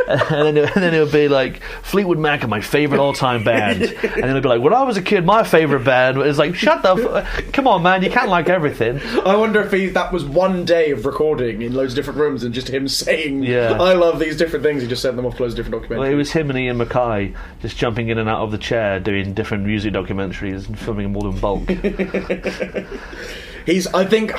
and then it'll be like Fleetwood Mac are my favourite all-time band, and then it'll be like when I was a kid, my favourite band was like shut the come on, man, you can't like everything. I wonder if that was one day of recording in loads of different rooms and just him saying, I love these different things. He just sent them off to loads of different documentaries. Well, it was him and Ian Mackay just jumping in and out of the chair doing different music documentaries and filming them all in bulk. I think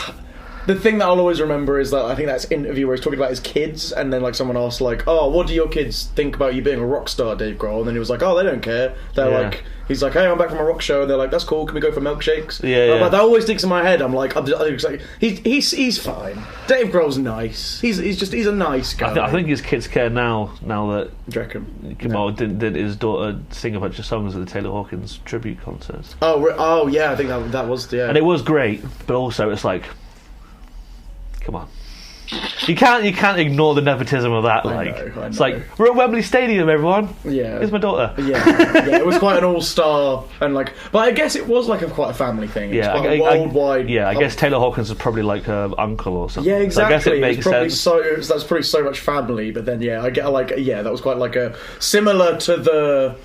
the thing that I'll always remember is that I think that's an interview where he's talking about his kids, and then like someone asked like, oh, what do your kids think about you being a rock star, Dave Grohl? And then he was like, oh, they don't care. They're like, he's like, hey, I'm back from a rock show, and they're like, that's cool, can we go for milkshakes? But that always sticks in my head. I'm like, he's fine. Dave Grohl's nice. He's a nice guy. I think his kids care now that Jamal did his daughter sing a bunch of songs at the Taylor Hawkins tribute concerts. Oh yeah, I think that was and it was great, but also it's like, come on. You can't ignore the nepotism of that. I know. It's like we're at Wembley Stadium, everyone. Yeah, here's my daughter. Yeah, it was quite an all-star and like, but I guess it was like quite a family thing. It's quite worldwide. I guess Taylor Hawkins is probably like her uncle or something. Yeah, exactly. So I guess it makes sense. That's probably so much family, but then I get that was quite like a similar to the.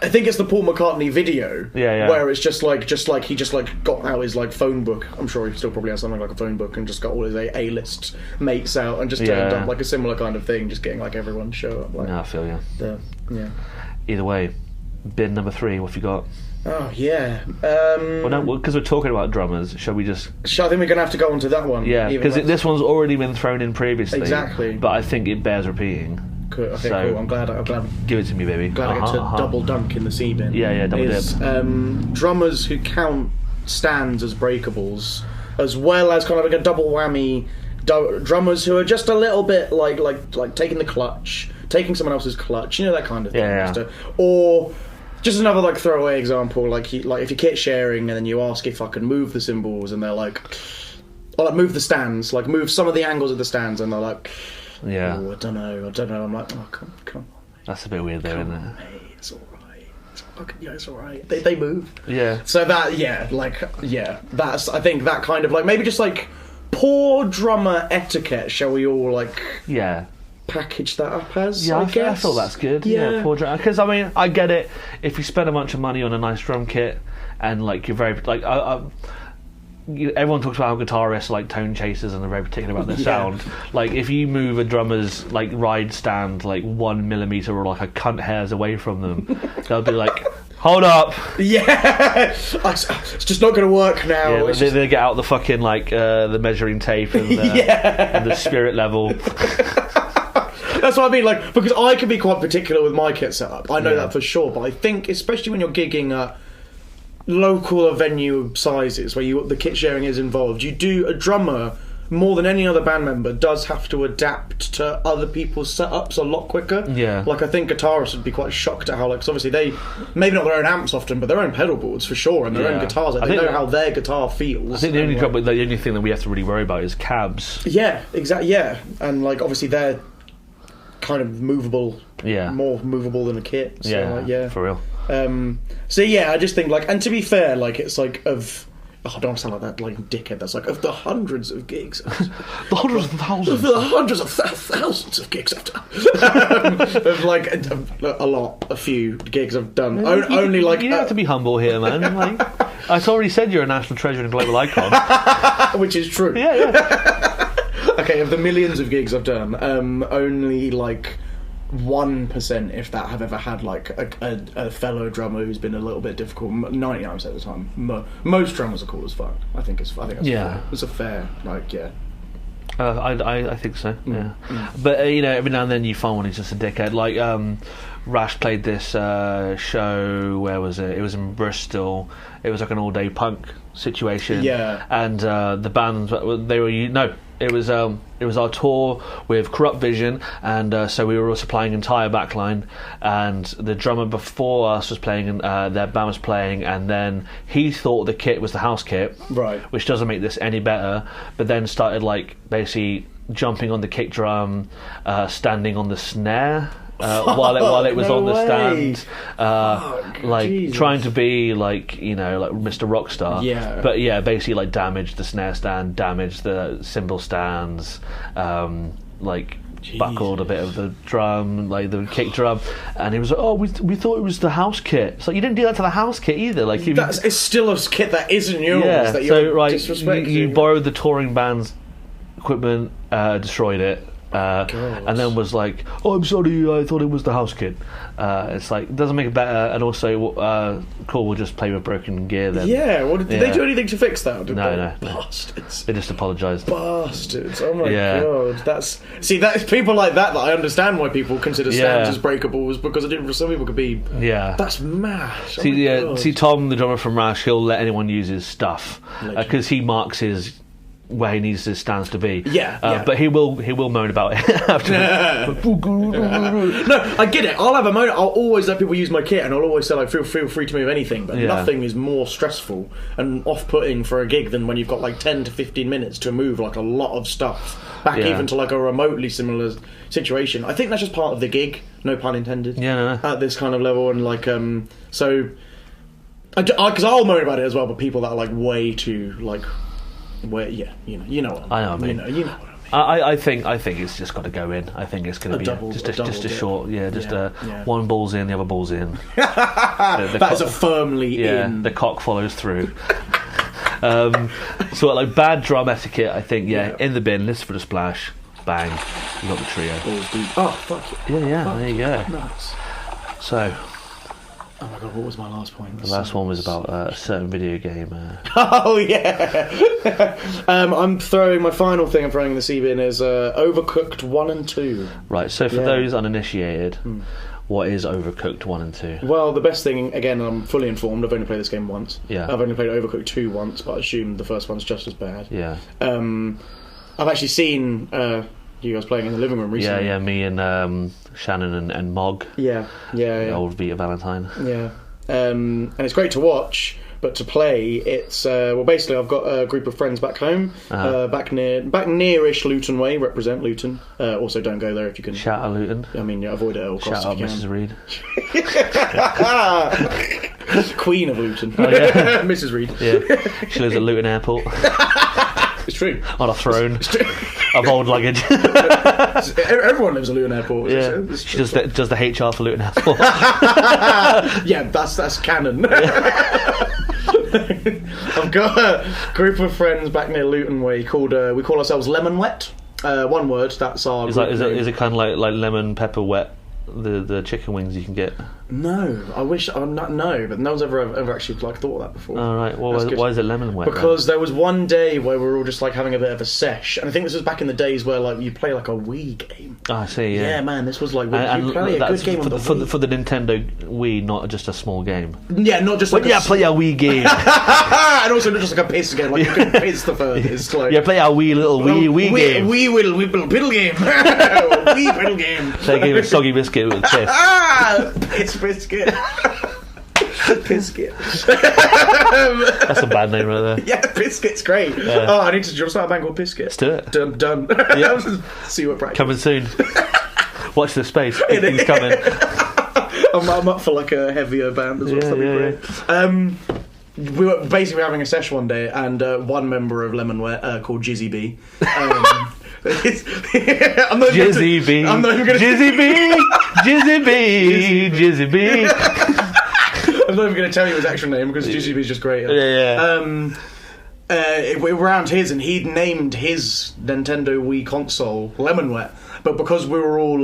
I think it's the Paul McCartney video, where it's just like he got out his like phone book. I'm sure he still probably has something like a phone book and just got all his A-list mates out and just turned up like a similar kind of thing, just getting like everyone to show up. Like, I feel you. Yeah. Either way, bin number 3. What have you got? Oh yeah. Because we're talking about drummers, shall we just? I think we're gonna have to go on to that one. Yeah, because this one's already been thrown in previously. Exactly. But I think it bears repeating. Cool. I'm glad. Give it to me, baby. Glad I get to double dunk in the C bin. Yeah, double dip. Drummers who count stands as breakables, as well as kind of like a double whammy. Drummers who are just a little bit like taking the clutch, taking someone else's clutch, that kind of thing. Yeah. Or just another like throwaway example, like if you're kit sharing and then you ask if I can move the cymbals and they're like, or like move the stands, like move some of the angles of the stands, and they're like. Yeah. Oh, I don't know. I'm like, oh, come on. That's a bit weird, though, isn't it? Mate, it's all right. It's all right. They move. Yeah. So that's I think that kind of like maybe just like poor drummer etiquette. Shall we all like? Yeah. Package that up as. Yeah, I guess. I thought that's good. Yeah, poor drummer. Because I mean, I get it. If you spend a bunch of money on a nice drum kit and like you're very like. Everyone talks about how guitarists are like tone chasers and they're very particular about their sound. Like if you move a drummer's like ride stand like 1 millimeter or like a cunt hairs away from them, they'll be like, hold up. Yeah, it's just not going to work now. Yeah, they get out the fucking like the measuring tape and the spirit level. That's what I mean, like, because I can be quite particular with my kit setup. I know that for sure, but I think especially when you're gigging at local or venue sizes where the kit sharing is involved, a drummer more than any other band member does have to adapt to other people's setups a lot quicker. Yeah, like I think guitarists would be quite shocked at how, like, 'cause obviously they maybe not their own amps often, but their own pedal boards for sure, and their own guitars. Like, they know how their guitar feels. I think the only thing that we have to really worry about is cabs. Yeah, exactly. Yeah, and like obviously they're kind of movable. Yeah, more movable than a kit. So, for real. So yeah, I just think like, and to be fair, like it's like I don't want to sound like that like dickhead. That's like of the hundreds of gigs, the hundreds of thousands, thousands of gigs I've done, of like a few gigs I've done. Only like you have to be humble here, man. Like I already said, you're a national treasure and global icon, which is true. Yeah. Okay, of the millions of gigs I've done, only like 1%, if that, have ever had like a fellow drummer who's been a little bit difficult. 99% of the time, most drummers are cool as fuck. I think that's fair. It's a fair, like, yeah. I think so. Yeah, but every now and then you find one who's just a dickhead. Like Rash played this show. Where was it? It was in Bristol. It was like an all-day punk situation. Yeah, and the band it was our tour with Corrupt Vision, and so we were also playing entire backline, and the drummer before us was playing, and their band was playing, and then he thought the kit was the house kit, right? Which doesn't make this any better, but then started like basically jumping on the kick drum, standing on the snare, while it was no on the way. stand, Fuck, Jesus. trying to be like Mr. Rockstar. Yeah. But yeah, basically like damaged the snare stand, damaged the cymbal stands, buckled a bit of the drum, like the kick drum, and he was like, "Oh, we thought it was the house kit." It's like, you didn't do that to the house kit either. Like, it's still a kit that isn't yours. yeah. That you're disrespecting. You borrowed the touring band's equipment, destroyed it. And then was like, "Oh, I'm sorry, I thought it was the house kit." It's like, it doesn't make it better, and also, cool, we'll just play with broken gear then. Yeah, did they do anything to fix that? No. Bastards. They just apologised. Bastards. Oh my god. That's people like that I understand why people consider stands as breakables, because some people could be. Yeah. That's mad. See, Tom, the drummer from Rash, he'll let anyone use his stuff because he marks his where he needs his stands to be. But he will moan about it after. No, I get it. I'll have a moan. I'll always let people use my kit, and I'll always say like, feel free to move anything. But nothing is more stressful and off-putting for a gig than when you've got like 10 to 15 minutes to move like a lot of stuff back even to like a remotely similar situation. I think that's just part of the gig. No pun intended. Yeah. At this kind of level, and like so, because I'll moan about it as well. But people that are like way too like. Where you know what I mean. You know what I mean. I think it's just got to go in. I think it's going to be just a short, one ball's in, the other ball's in. That's a firmly in. The cock follows through. So like bad drum etiquette, I think in the bin. Listen for the splash, bang, you got the trio. Oh fuck yeah, there you go. Nice. So. Oh my god, what was my last point? The last one was about a certain video game. Oh yeah! I'm throwing my final thing. I'm throwing in the C bin is Overcooked 1 and 2. Right. So for those uninitiated, what is Overcooked 1 and 2? Well, the best thing, again, I'm fully informed. I've only played this game once. Yeah. I've only played Overcooked 2 once, but I assume the first one's just as bad. Yeah. I've actually seen you guys playing in the living room recently. Yeah. Me and Shannon and Mog. Yeah. Old Vita Valentine. Yeah. And it's great to watch, but to play, it's basically I've got a group of friends back home, back nearish Luton way. Represent Luton. Also, don't go there if you can. Shout out Luton. I mean, avoid it at all costs. Shout out Mrs. Reed. Queen of Luton. Oh, yeah. Mrs. Reed. Yeah, she lives at Luton Airport. It's true. On a throne of old luggage. Everyone lives at Luton Airport. Yeah. She does the HR for Luton Airport. Yeah, that's canon. I've got a group of friends back near Luton Way called we call ourselves Lemon Wet. One word. That's our. Is it kind of like lemon pepper wet? The chicken wings you can get. No, I wish I'm not. No, but no one's ever actually thought of that before. All right. Well, why is it lemon wet? Because there was one day where we were all just like having a bit of a sesh, and I think this was back in the days where like you play like a Wii game. I see. Yeah. Yeah, man, this was like you play a good game on the Wii. For the Nintendo Wii, not just a small game. Yeah, not just like play a Wii game, and also not just like a piss game. Like you can piss the furthest. Like play a wee little Wii game. Wee little piddle game. Wee piddle game. Play a game of soggy biscuit with piss. Piss biscuit. Biscuit. That's a bad name right there. Yeah, Biscuit's great. Yeah. Oh, I need to start a band called Biscuit. Let's do it. Done. Yeah. See what practice. Coming soon. Watch the space. Big things coming. I'm up for like a heavier band as well. That'd be great. We were basically having a sesh one day, and one member of Lemon Wet called Jizzy B. I'm not Jizzy B. I'm not even going to. Jizzy B. Jizzy B. Jizzy B. I'm not even going to tell you his actual name because Jizzy B is just great. Yeah. We were around his, and he'd named his Nintendo Wii console Lemon Wet, but because we were all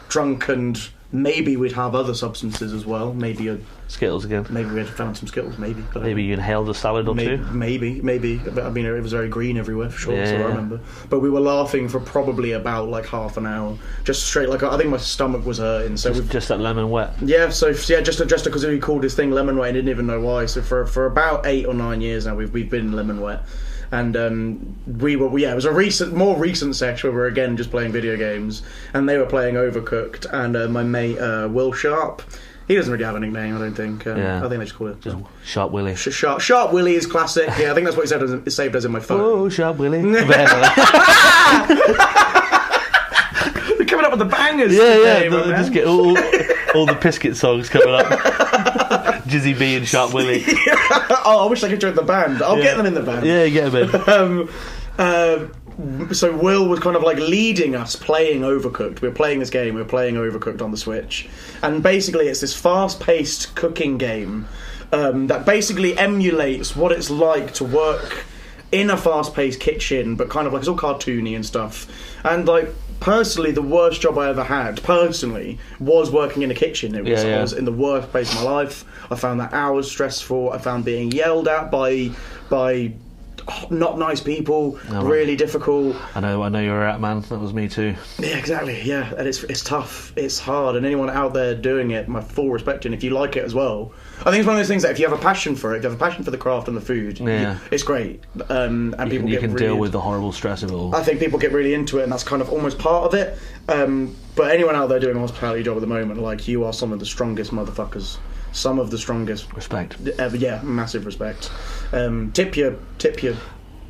drunk and maybe we'd have other substances as well, maybe Skittles again. Maybe we had found some Skittles, maybe. But maybe you inhaled a salad or two. Maybe. But I mean, it was very green everywhere for sure, so I remember. But we were laughing for probably about like half an hour, just straight. Like I think my stomach was hurting. So just that Lemon Wet. Yeah. So just because he called his thing Lemon Wet, I didn't even know why. So for about 8 or 9 years now, we've been Lemon Wet. And we were, it was a more recent sesh where we were again just playing video games, and they were playing Overcooked. And my mate Will Sharp, he doesn't really have a nickname, I don't think. I think they just call it just Sharp Willie. Sharp Willie is classic. Yeah, I think that's what he saved as in my phone. Oh, Sharp Willie. They're coming up with the bangers. Yeah, today, yeah. They just get all the Pisket songs coming up. Jizzy B and Sharp Willie. Oh, I wish I could join the band. I'll get them in the band. Yeah, get them in. So Will was kind of like leading us playing Overcooked. We were playing this game. We were playing Overcooked on the Switch, and basically it's this fast-paced cooking game that basically emulates what it's like to work in a fast-paced kitchen, but kind of like it's all cartoony and stuff. And like personally, the worst job I ever had personally was working in a kitchen. I was in the worst place of my life. I found that hours stressful. I found being yelled at by not nice people, really difficult. I know you're at, man. That was me too. Yeah, exactly. Yeah, and it's tough. It's hard. And anyone out there doing it, my full respect. And if you like it as well, I think it's one of those things that if you have a passion for it, if you have a passion for the craft and the food, it's great. And people you can really deal with the horrible stress of it all. I think people get really into it, and that's kind of almost part of it. But anyone out there doing a hospitality job at the moment, like, you are some of the strongest motherfuckers. Some of the strongest. Respect. Ever, yeah, massive respect. Tip your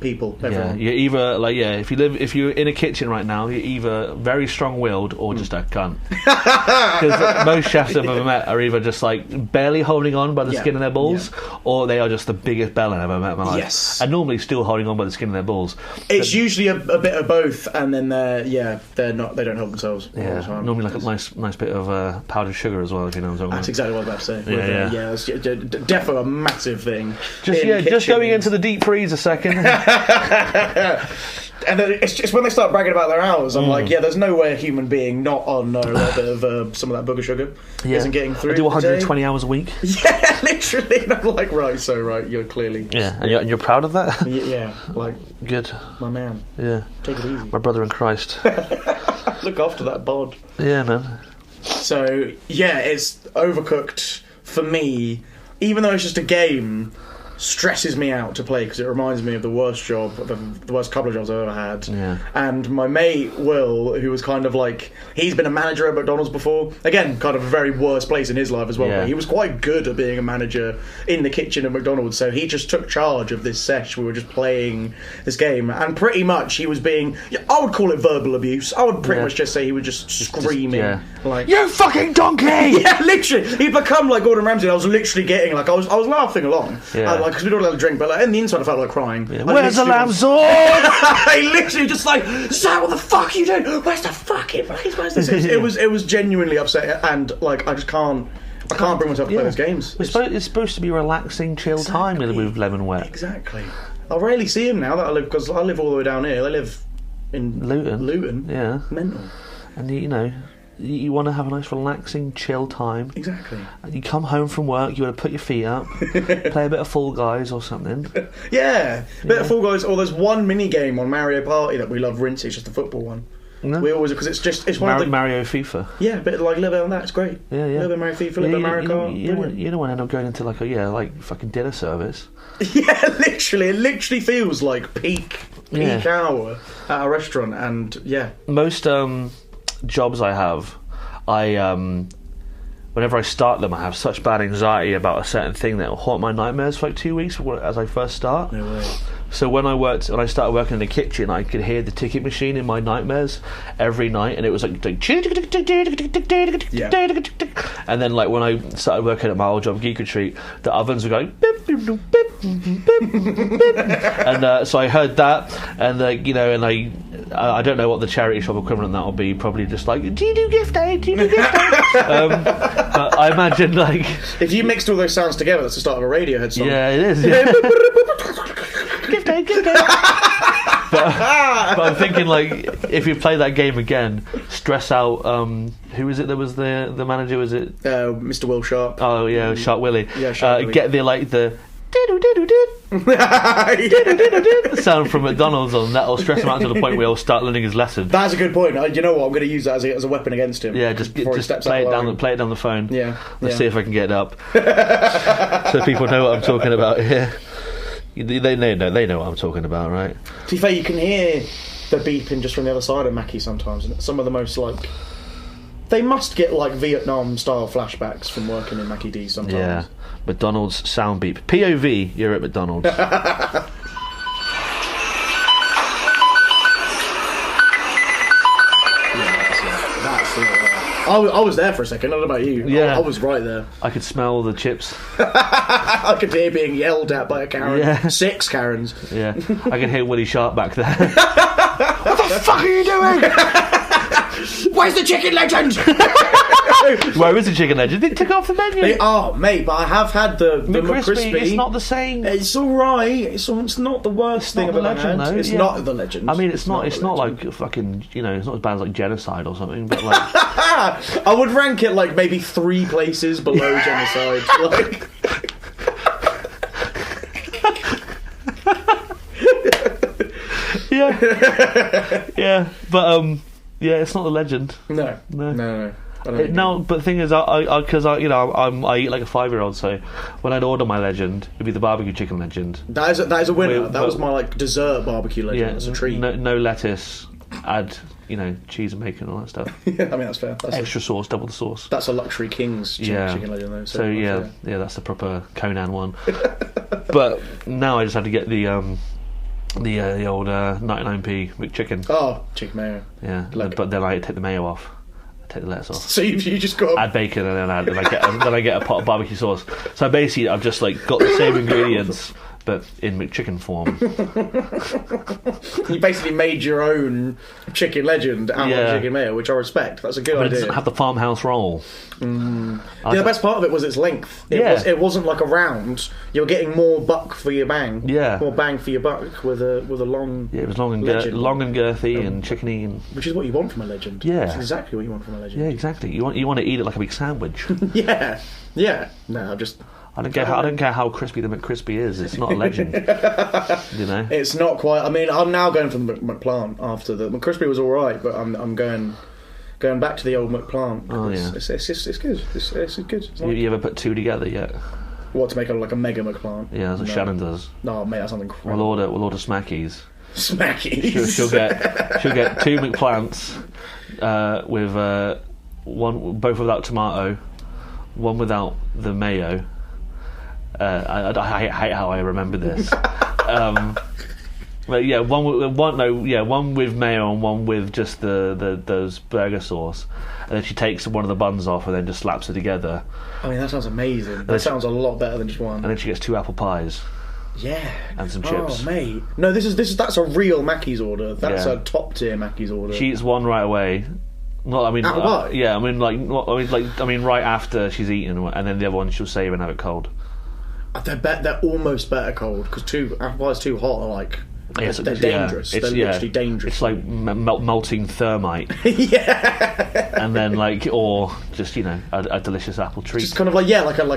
people. Everyone. Yeah, you're either if you're in a kitchen right now, you're either very strong-willed or just a cunt. Because most chefs I've ever met are either just like barely holding on by the skin of their balls, or they are just the biggest bell I've ever met in my life. Yes, and normally still holding on by the skin of their balls. It's usually a bit of both, and then they're not. They don't help themselves. Yeah, normally like a nice bit of powdered sugar as well. If you know what I'm talking That's about. exactly what I was about to say. That's defo a massive thing. Just going into the deep freeze a second. And then it's when they start bragging about their hours, I'm like, there's no way a human being not on a little bit of some of that booger sugar isn't getting through. I do 120 hours a week. Yeah, literally. And I'm like, right, you're clearly... Yeah, and you're proud of that? Yeah, like... Good. My man. Yeah. Take it easy. My brother in Christ. Look after that bod. Yeah, man. So, yeah, it's Overcooked for me, even though it's just a game... stresses me out to play because it reminds me of the worst couple of jobs I've ever had. Yeah. And my mate Will, who was kind of like, he's been a manager at McDonald's before, again, kind of a very worst place in his life as well, but he was quite good at being a manager in the kitchen at McDonald's, so he just took charge of this sesh. We were just playing this game, and pretty much he was being, I would call it verbal abuse. I would pretty much just say he was just screaming like, "You fucking donkey!" Yeah, literally. He'd become like Gordon Ramsay. I was literally getting like, I was laughing along. Because we don't let him drink, but like, in the inside I felt like crying. Yeah. Where's the lamb sword? I literally just like, Zach, what the fuck are you doing? Where's the fucking place? Where's this? It was genuinely upsetting, and like I can't bring myself to play those games. It's supposed to be relaxing, chill time with Lemon Wet. Exactly. I rarely see him now that I live, because I live all the way down here. They live in Luton. Yeah. Mental. And you want to have a nice relaxing, chill time. Exactly. And you come home from work, you want to put your feet up, play a bit of Fall Guys or something. Yeah, a bit of Fall Guys. Or there's one mini game on Mario Party that we love rinsing. It's just a football one. No. We always, because it's one of the Mario FIFA. Yeah, a bit like a little bit on that. It's great. Yeah, yeah. A little bit of Mario FIFA, a little bit of Mario Kart. You don't want to end up going into like fucking dinner service. Yeah, literally, it literally feels like peak hour at a restaurant, and most jobs I have, whenever I start them, I have such bad anxiety about a certain thing that will haunt my nightmares for like 2 weeks as I first start. No way. So when I started working in the kitchen, I could hear the ticket machine in my nightmares every night, and it was like, and then like when I started working at my old job, Geek Retreat, the ovens were going, and so I heard that, and and I don't know what the charity shop equivalent that will be. Probably just like, do you do gift aid? Do you do gift aid? But I imagine like if you mixed all those sounds together, that's the start of a Radiohead song. Yeah, it is. Yeah. Gift aid. But I'm thinking like if you play that game again, stress out. Who was it that was the manager? Was it Mr. Will Sharp? Oh yeah, Sharp Willie. Yeah, Sharp Willie. Get the sound from McDonald's on. That'll stress him out to the point where he'll start learning his lesson. That's a good point. You know what? I'm going to use that as a weapon against him. Yeah, just play it down the phone. Yeah, let's see if I can get it up, so people know what I'm talking about here. They know what I'm talking about, right? To be fair, you can hear the beeping just from the other side of Mackie sometimes, and some of the most like. They must get like Vietnam-style flashbacks from working in Mackie D sometimes. Yeah, McDonald's sound beep. POV, you're at McDonald's. I was there for a second. I don't know about you. Yeah. I was right there. I could smell the chips. I could hear being yelled at by a Karen. Yeah. 6 Karens. Yeah, I could hear Willie Sharp back there. What the fuck are you doing? Where's the chicken legend? Where is the chicken legend? Did it take off the menu? They are, mate, but I have had the McCrispy. It's not the same. It's alright. It's not the worst thing I've ever had. Though. It's not the legend. I mean, it's not like fucking, it's not as bad as like Genocide or something, but like... I would rank it like maybe 3 places below Genocide. Like... yeah, but yeah, it's not the legend. No. No, but the thing is, I eat like a 5-year-old, so when I'd order my legend, it'd be the barbecue chicken legend. That is a winner. That was my like dessert barbecue legend. Yeah, That's a treat. No lettuce, add cheese and bacon and all that stuff. Yeah, I mean that's fair. That's extra sauce, double the sauce. That's a luxury King's chicken legend though. So yeah, that's the proper Conan one. But now I just had to get the old 99p McChicken. Oh, chicken mayo. Yeah, but then I take the mayo off. Take the lettuce off. So you just got add bacon and then I get a pot of barbecue sauce. So basically, I've just like got the same ingredients but in McChicken form. You basically made your own chicken legend out of chicken mayo, which I respect. That's a good idea. It doesn't have the farmhouse roll. The best part of it was its length. It wasn't like a round. You're getting more buck for your bang. Yeah, more bang for your buck with a long. Yeah, it was long and girthy and chickeny, and which is what you want from a legend. Yeah, that's exactly what you want from a legend. Yeah, exactly. You want to eat it like a big sandwich. Yeah. No, I don't care how crispy the McCrispy is. It's not a legend. It's not quite. I mean, I'm now going for the McPlant after the McCrispy was all right, but I'm going back to the old McPlant. Oh yeah, it's good. It's good. You ever put 2 together yet? What, to make a mega McPlant? Yeah, that's what Shannon does. No, mate, that's something incredible. We'll order Smackies. Smackies. She'll get 2 McPlants with both without tomato, one without the mayo. I hate how I remember this. But yeah, one with mayo and one with just those burger sauce, and then she takes one of the buns off and then just slaps it together. I mean, that sounds amazing. That sounds a lot better than just one. And then she gets 2 apple pies. Yeah, and some chips. Oh mate, no, that's a real Mackey's order. That's a top tier Mackey's order. She eats one right away. Well, I mean, yeah, I mean, right after she's eaten, and then the other one she'll save and have it cold. They're almost better cold because 2 apple pies too hot are like. They're dangerous. They're literally dangerous. It's like melting thermite. Yeah. And then or just a delicious apple treat. Just kind of like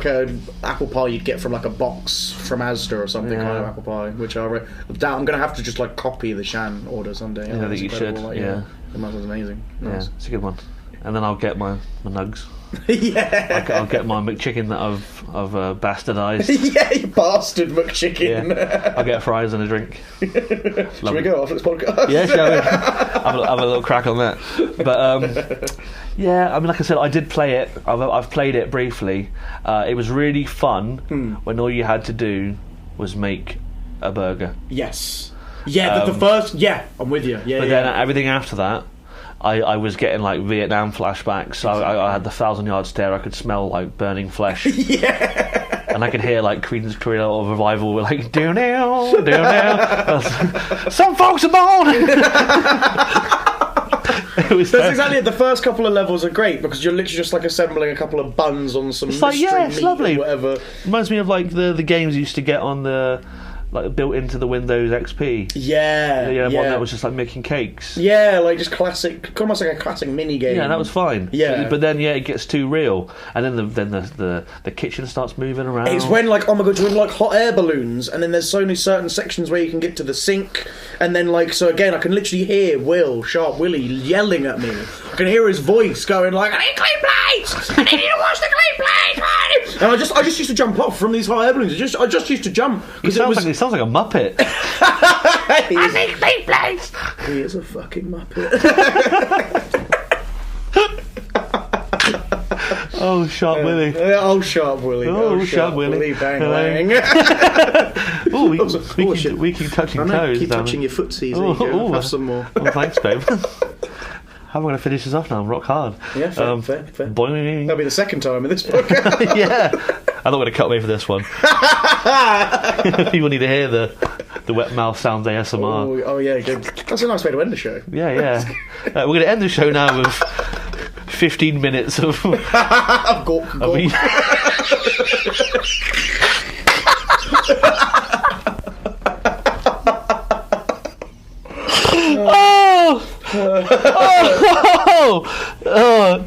a apple pie you'd get from like a box from Asda or something, kind of apple pie. Which I'm going to have to just like copy the Shan order someday. I think you should. The mug was amazing. Nice. Yeah, it's a good one. And then I'll get my nugs. Yeah. I'll get my McChicken that I've bastardised. Yeah, you bastard McChicken. Yeah. I'll get fries and a drink. Shall we go off this podcast? Yeah, shall we? have a little crack on that. But yeah, I mean, like I said, I did play it. I've played it briefly. It was really fun when all you had to do was make a burger. Yes. Yeah, the first. Yeah, I'm with you. Yeah. But then everything after that, I was getting like Vietnam flashbacks. So I had the 1,000-yard stare. I could smell like burning flesh. Yeah. And I could hear like Queen's Creole Revival were like do now. Some folks are born. That's exactly it. The first couple of levels are great because you're literally just like assembling a couple of buns on some it's lovely. Or whatever. Reminds me of like the games you used to get on the built into the Windows XP. Yeah. One that was just like making cakes. Yeah, like just classic, almost like a classic mini game. Yeah, that was fine. Yeah, but then it gets too real, and then the kitchen starts moving around. It's when like, oh my god, you're in like hot air balloons, and then there's only certain sections where you can get to the sink, and then so again, I can literally hear Sharp Willie yelling at me. I can hear his voice going like, I need clean plates! I need you to wash the clean plates! And I just used to jump off from these hot air balloons. I just used to jump because it sounds like a Muppet. I need clean plates! He is a fucking Muppet. Oh, Sharp Willie. Oh, Sharp Willie. Oh, Sharp Willie. Bang, bang. We keep touching toes. Keep touching your footsies. Have some more. Oh, thanks, babe. how am I going to finish this off now? I'm rock hard. Yeah, fair. Boing. That'll be the second time in this podcast. Yeah. I'm not going to cut me for this one. People need to hear the wet mouth sounds ASMR. Oh yeah, good. That's a nice way to end the show. Yeah. We're going to end the show now with 15 minutes of Gawk.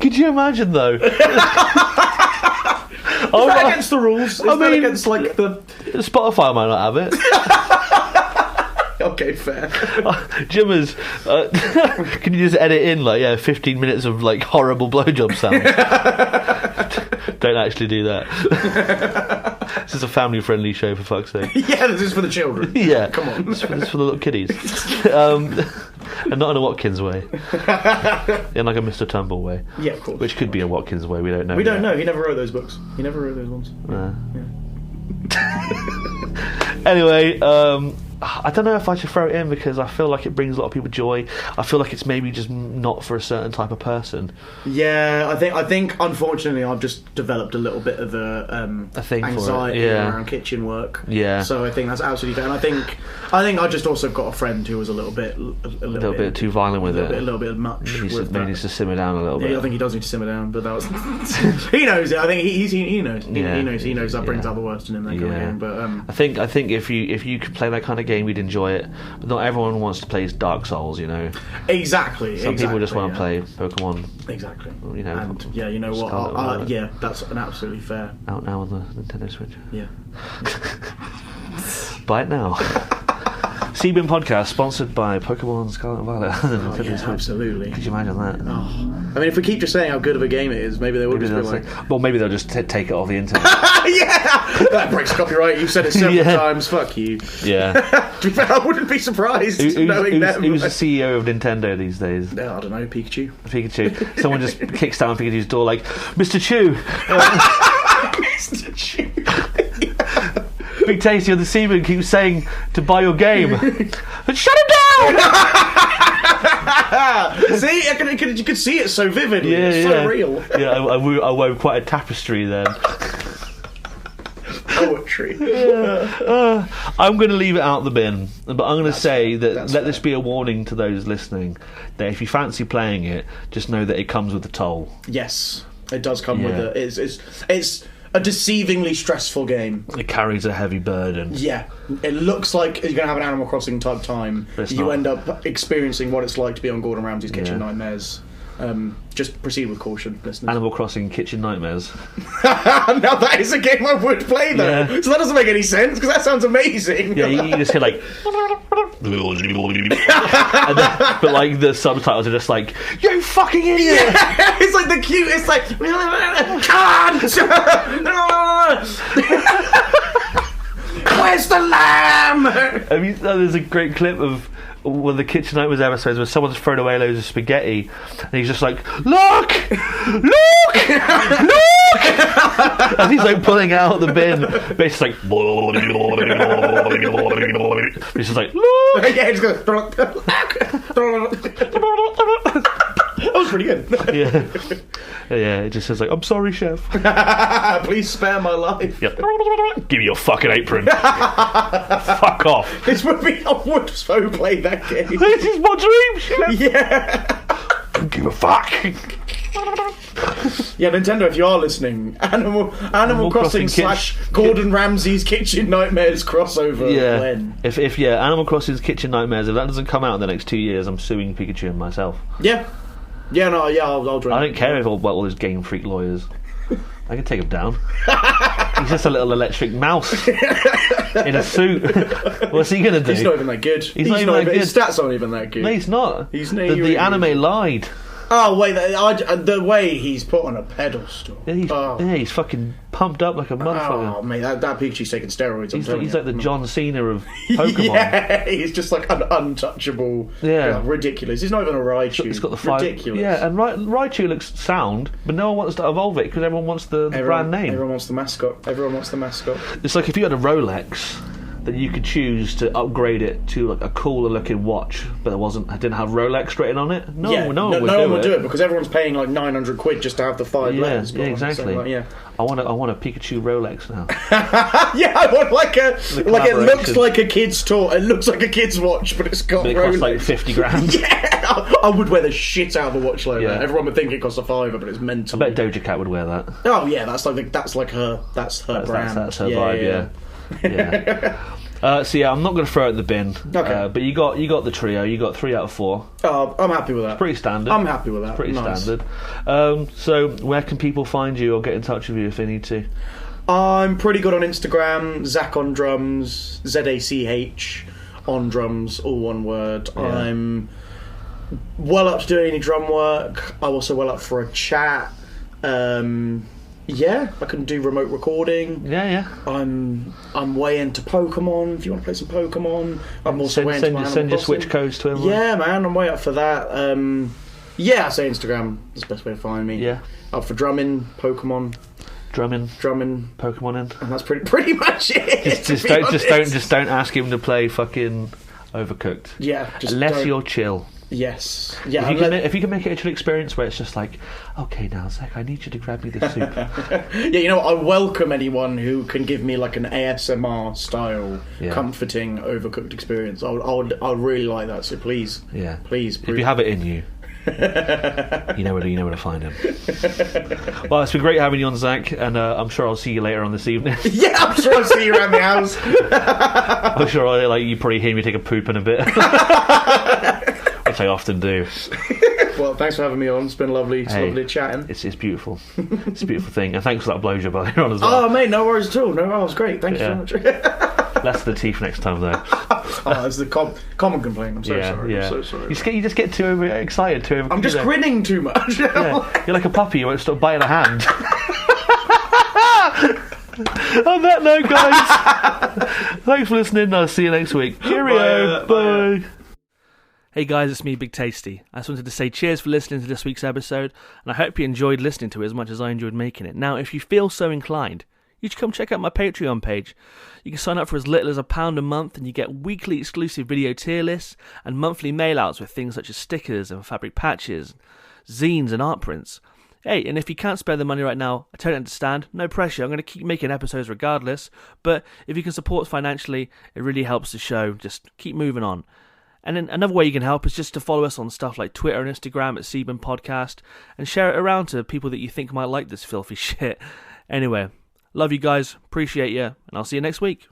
Could you imagine though? Is that against the rules? Is that against like the Spotify might not have it. Okay, fair. Jimmers, can you just edit in 15 minutes of horrible blowjob sounds? Don't actually do that. This is a family-friendly show, for fuck's sake. Yeah, this is for the children. Yeah, come on. This is for the little kiddies, and not in a Watkins way, in like a Mr. Tumble way. Yeah, of course. Which could be a Watkins way. We don't know. We don't know. He never wrote those books. He never wrote those ones. Yeah. Anyway, I don't know if I should throw it in because I feel like it brings a lot of people joy. I feel like it's maybe just not for a certain type of person. Yeah, I think unfortunately I've just developed a little bit of a thing anxiety around kitchen work. Yeah. So I think that's absolutely fair. And I think I just also got a friend who was a little bit too violent with it. A little bit much. He needs to simmer down a little bit. Yeah, I think he does need to simmer down, but that was he knows it. I think he knows. He knows that brings out the worst in him. That kind of game. But I think if you could play that kind of game, we'd enjoy it. But not everyone wants to play Dark Souls, Exactly. Some people just want to play Pokemon. Exactly. And you know what? Yeah, that's an absolutely fair. Out now on the Nintendo Switch. Yeah. Buy it now. Seabin Podcast, sponsored by Pokemon Scarlet and Violet. Absolutely. Could you imagine that? Oh. I mean, if we keep just saying how good of a game it is, maybe they would just be like... Well, maybe they'll just take it off the internet. Yeah! That breaks copyright. You've said it several times. Fuck you. Yeah. To be fair, I wouldn't be surprised knowing them. Who's the CEO of Nintendo these days? No, I don't know. Pikachu. Someone just kicks down Pikachu's door like, Mr. Chew! Mr. Chew. Big Tasty of the Seaman keeps saying to buy your game. Shut him down! See, you can see it so vividly. It's so real. Yeah, I wove quite a tapestry then. Poetry. I'm going to leave it out the bin, but I'm going to say that let this be a warning to those listening that if you fancy playing it, just know that it comes with a toll. Yes, it does come with it. It's a deceivingly stressful game. It carries a heavy burden. Yeah, it looks like you're going to have an Animal Crossing type time. You end up experiencing what it's like to be on Gordon Ramsay's Kitchen Nightmares. Just proceed with caution, listeners. Animal Crossing Kitchen Nightmares. Now that is a game I would play though. Yeah. So that doesn't make any sense because that sounds amazing. Yeah, you just hear like but like the subtitles are just like, you fucking idiot. Yeah, it's like the cutest like where's the lamb? I mean, there's a great clip of one of the Kitchen Nightmares episodes where someone's thrown away loads of spaghetti and he's just like, look! And he's like pulling out the bin, but it's like he's just like, look! Yeah, he just goes that was pretty good. Yeah, it just says like, I'm sorry, chef. Please spare my life. Yep. Give me your fucking apron. Fuck off. This would be, I would so play that game. This is my dream, chef. Yeah. Don't give a fuck. Yeah, Nintendo, if you are listening, Animal Crossing / Gordon Ramsay's Kitchen Nightmares crossover. Yeah. When? If Animal Crossing's Kitchen Nightmares, if that doesn't come out in the next 2 years, I'm suing Pikachu and myself. Yeah. Yeah, no, yeah, I'll drink. I don't care if all those Game Freak lawyers. I can take him down. He's just a little electric mouse in a suit. What's he gonna do? He's not even that good. He's not even that good. His stats aren't even that good. No, he's not. The anime lied. Oh wait, the way he's put on a pedestal. Yeah, he's fucking pumped up like a motherfucker. Oh mate, that Pikachu's taking steroids. He's like the John Cena of Pokemon. Yeah, he's just like an untouchable. Yeah, ridiculous. He's not even a Raichu. He's got the five. Ridiculous. Yeah, and Raichu looks sound, but no one wants to evolve it because everyone wants the brand name. Everyone wants the mascot. It's like if you had a Rolex that you could choose to upgrade it to like a cooler looking watch, but I didn't have Rolex written on it. No one would do it because everyone's paying like 900 quid just to have the 5 letters. Yeah, exactly. So, like, I want a Pikachu Rolex now. I want like it looks like a kid's toy. It looks like a kid's watch, but it's got But it Rolex. costs like 50 grand. I would wear the shit out of a watch like that. Everyone would think it costs a fiver, but it's mental. I bet Doja Cat would wear that. Oh yeah, that's her brand. That's her vibe. Yeah. So I'm not going to throw it in the bin. Okay. But you got the trio. You got 3 out of 4. I'm happy with that. Pretty standard. I'm happy with that. Pretty Nice. standard. So where can people find you or get in touch with you if they need to? I'm pretty good on Instagram. Zach on drums. ZACH on drums. All one word. Yeah. I'm well up to doing any drum work. I'm also well up for a chat. I can do remote recording. Yeah. I'm way into Pokemon. If you want to play some Pokemon, I'm also way into send your Switch codes to him. Yeah, man, I'm way up for that. I say Instagram is the best way to find me. Yeah. Up for drumming, Pokemon. Drumming, Pokemon in, and that's pretty much it. Just don't ask him to play fucking Overcooked. Yeah, unless you're chill. Yes. Yeah. If you can make it a chill experience where it's just like, okay, now Zach, I need you to grab me this soup. I welcome anyone who can give me like an ASMR style, comforting Overcooked experience. I would really like that. So please, please. If you have it in you. you know where to find him. Well, it's been great having you on, Zach, and I'm sure I'll see you later on this evening. Yeah, I'm sure I'll see you around the house. I'm sure you probably hear me take a poop in a bit, which I often do. Well, thanks for having me on. It's been lovely. It's lovely chatting. It's beautiful. It's a beautiful thing, and thanks for that blowjob earlier on as well. Oh, mate, no worries at all. No, that was great. Thank you so much. Less of the teeth next time, though. It's the common complaint. I'm so sorry. Yeah. I'm so sorry. You just get too excited. I'm just grinning too much. You're like a puppy. You won't stop biting a hand. On that note, guys, thanks for listening. I'll see you next week. Cheerio. Bye. Hey guys, it's me, Big Tasty. I just wanted to say cheers for listening to this week's episode, and I hope you enjoyed listening to it as much as I enjoyed making it. Now, if you feel so inclined, you should come check out my Patreon page. You can sign up for as little as £1 a month, and you get weekly exclusive video tier lists and monthly mail-outs with things such as stickers and fabric patches, zines and art prints. Hey, and if you can't spare the money right now, I totally understand. No pressure. I'm going to keep making episodes regardless. But if you can support financially, it really helps the show. Just keep moving on. And then another way you can help is just to follow us on stuff like Twitter and Instagram at Seaburn Podcast and share it around to people that you think might like this filthy shit. Anyway, love you guys, appreciate you, and I'll see you next week.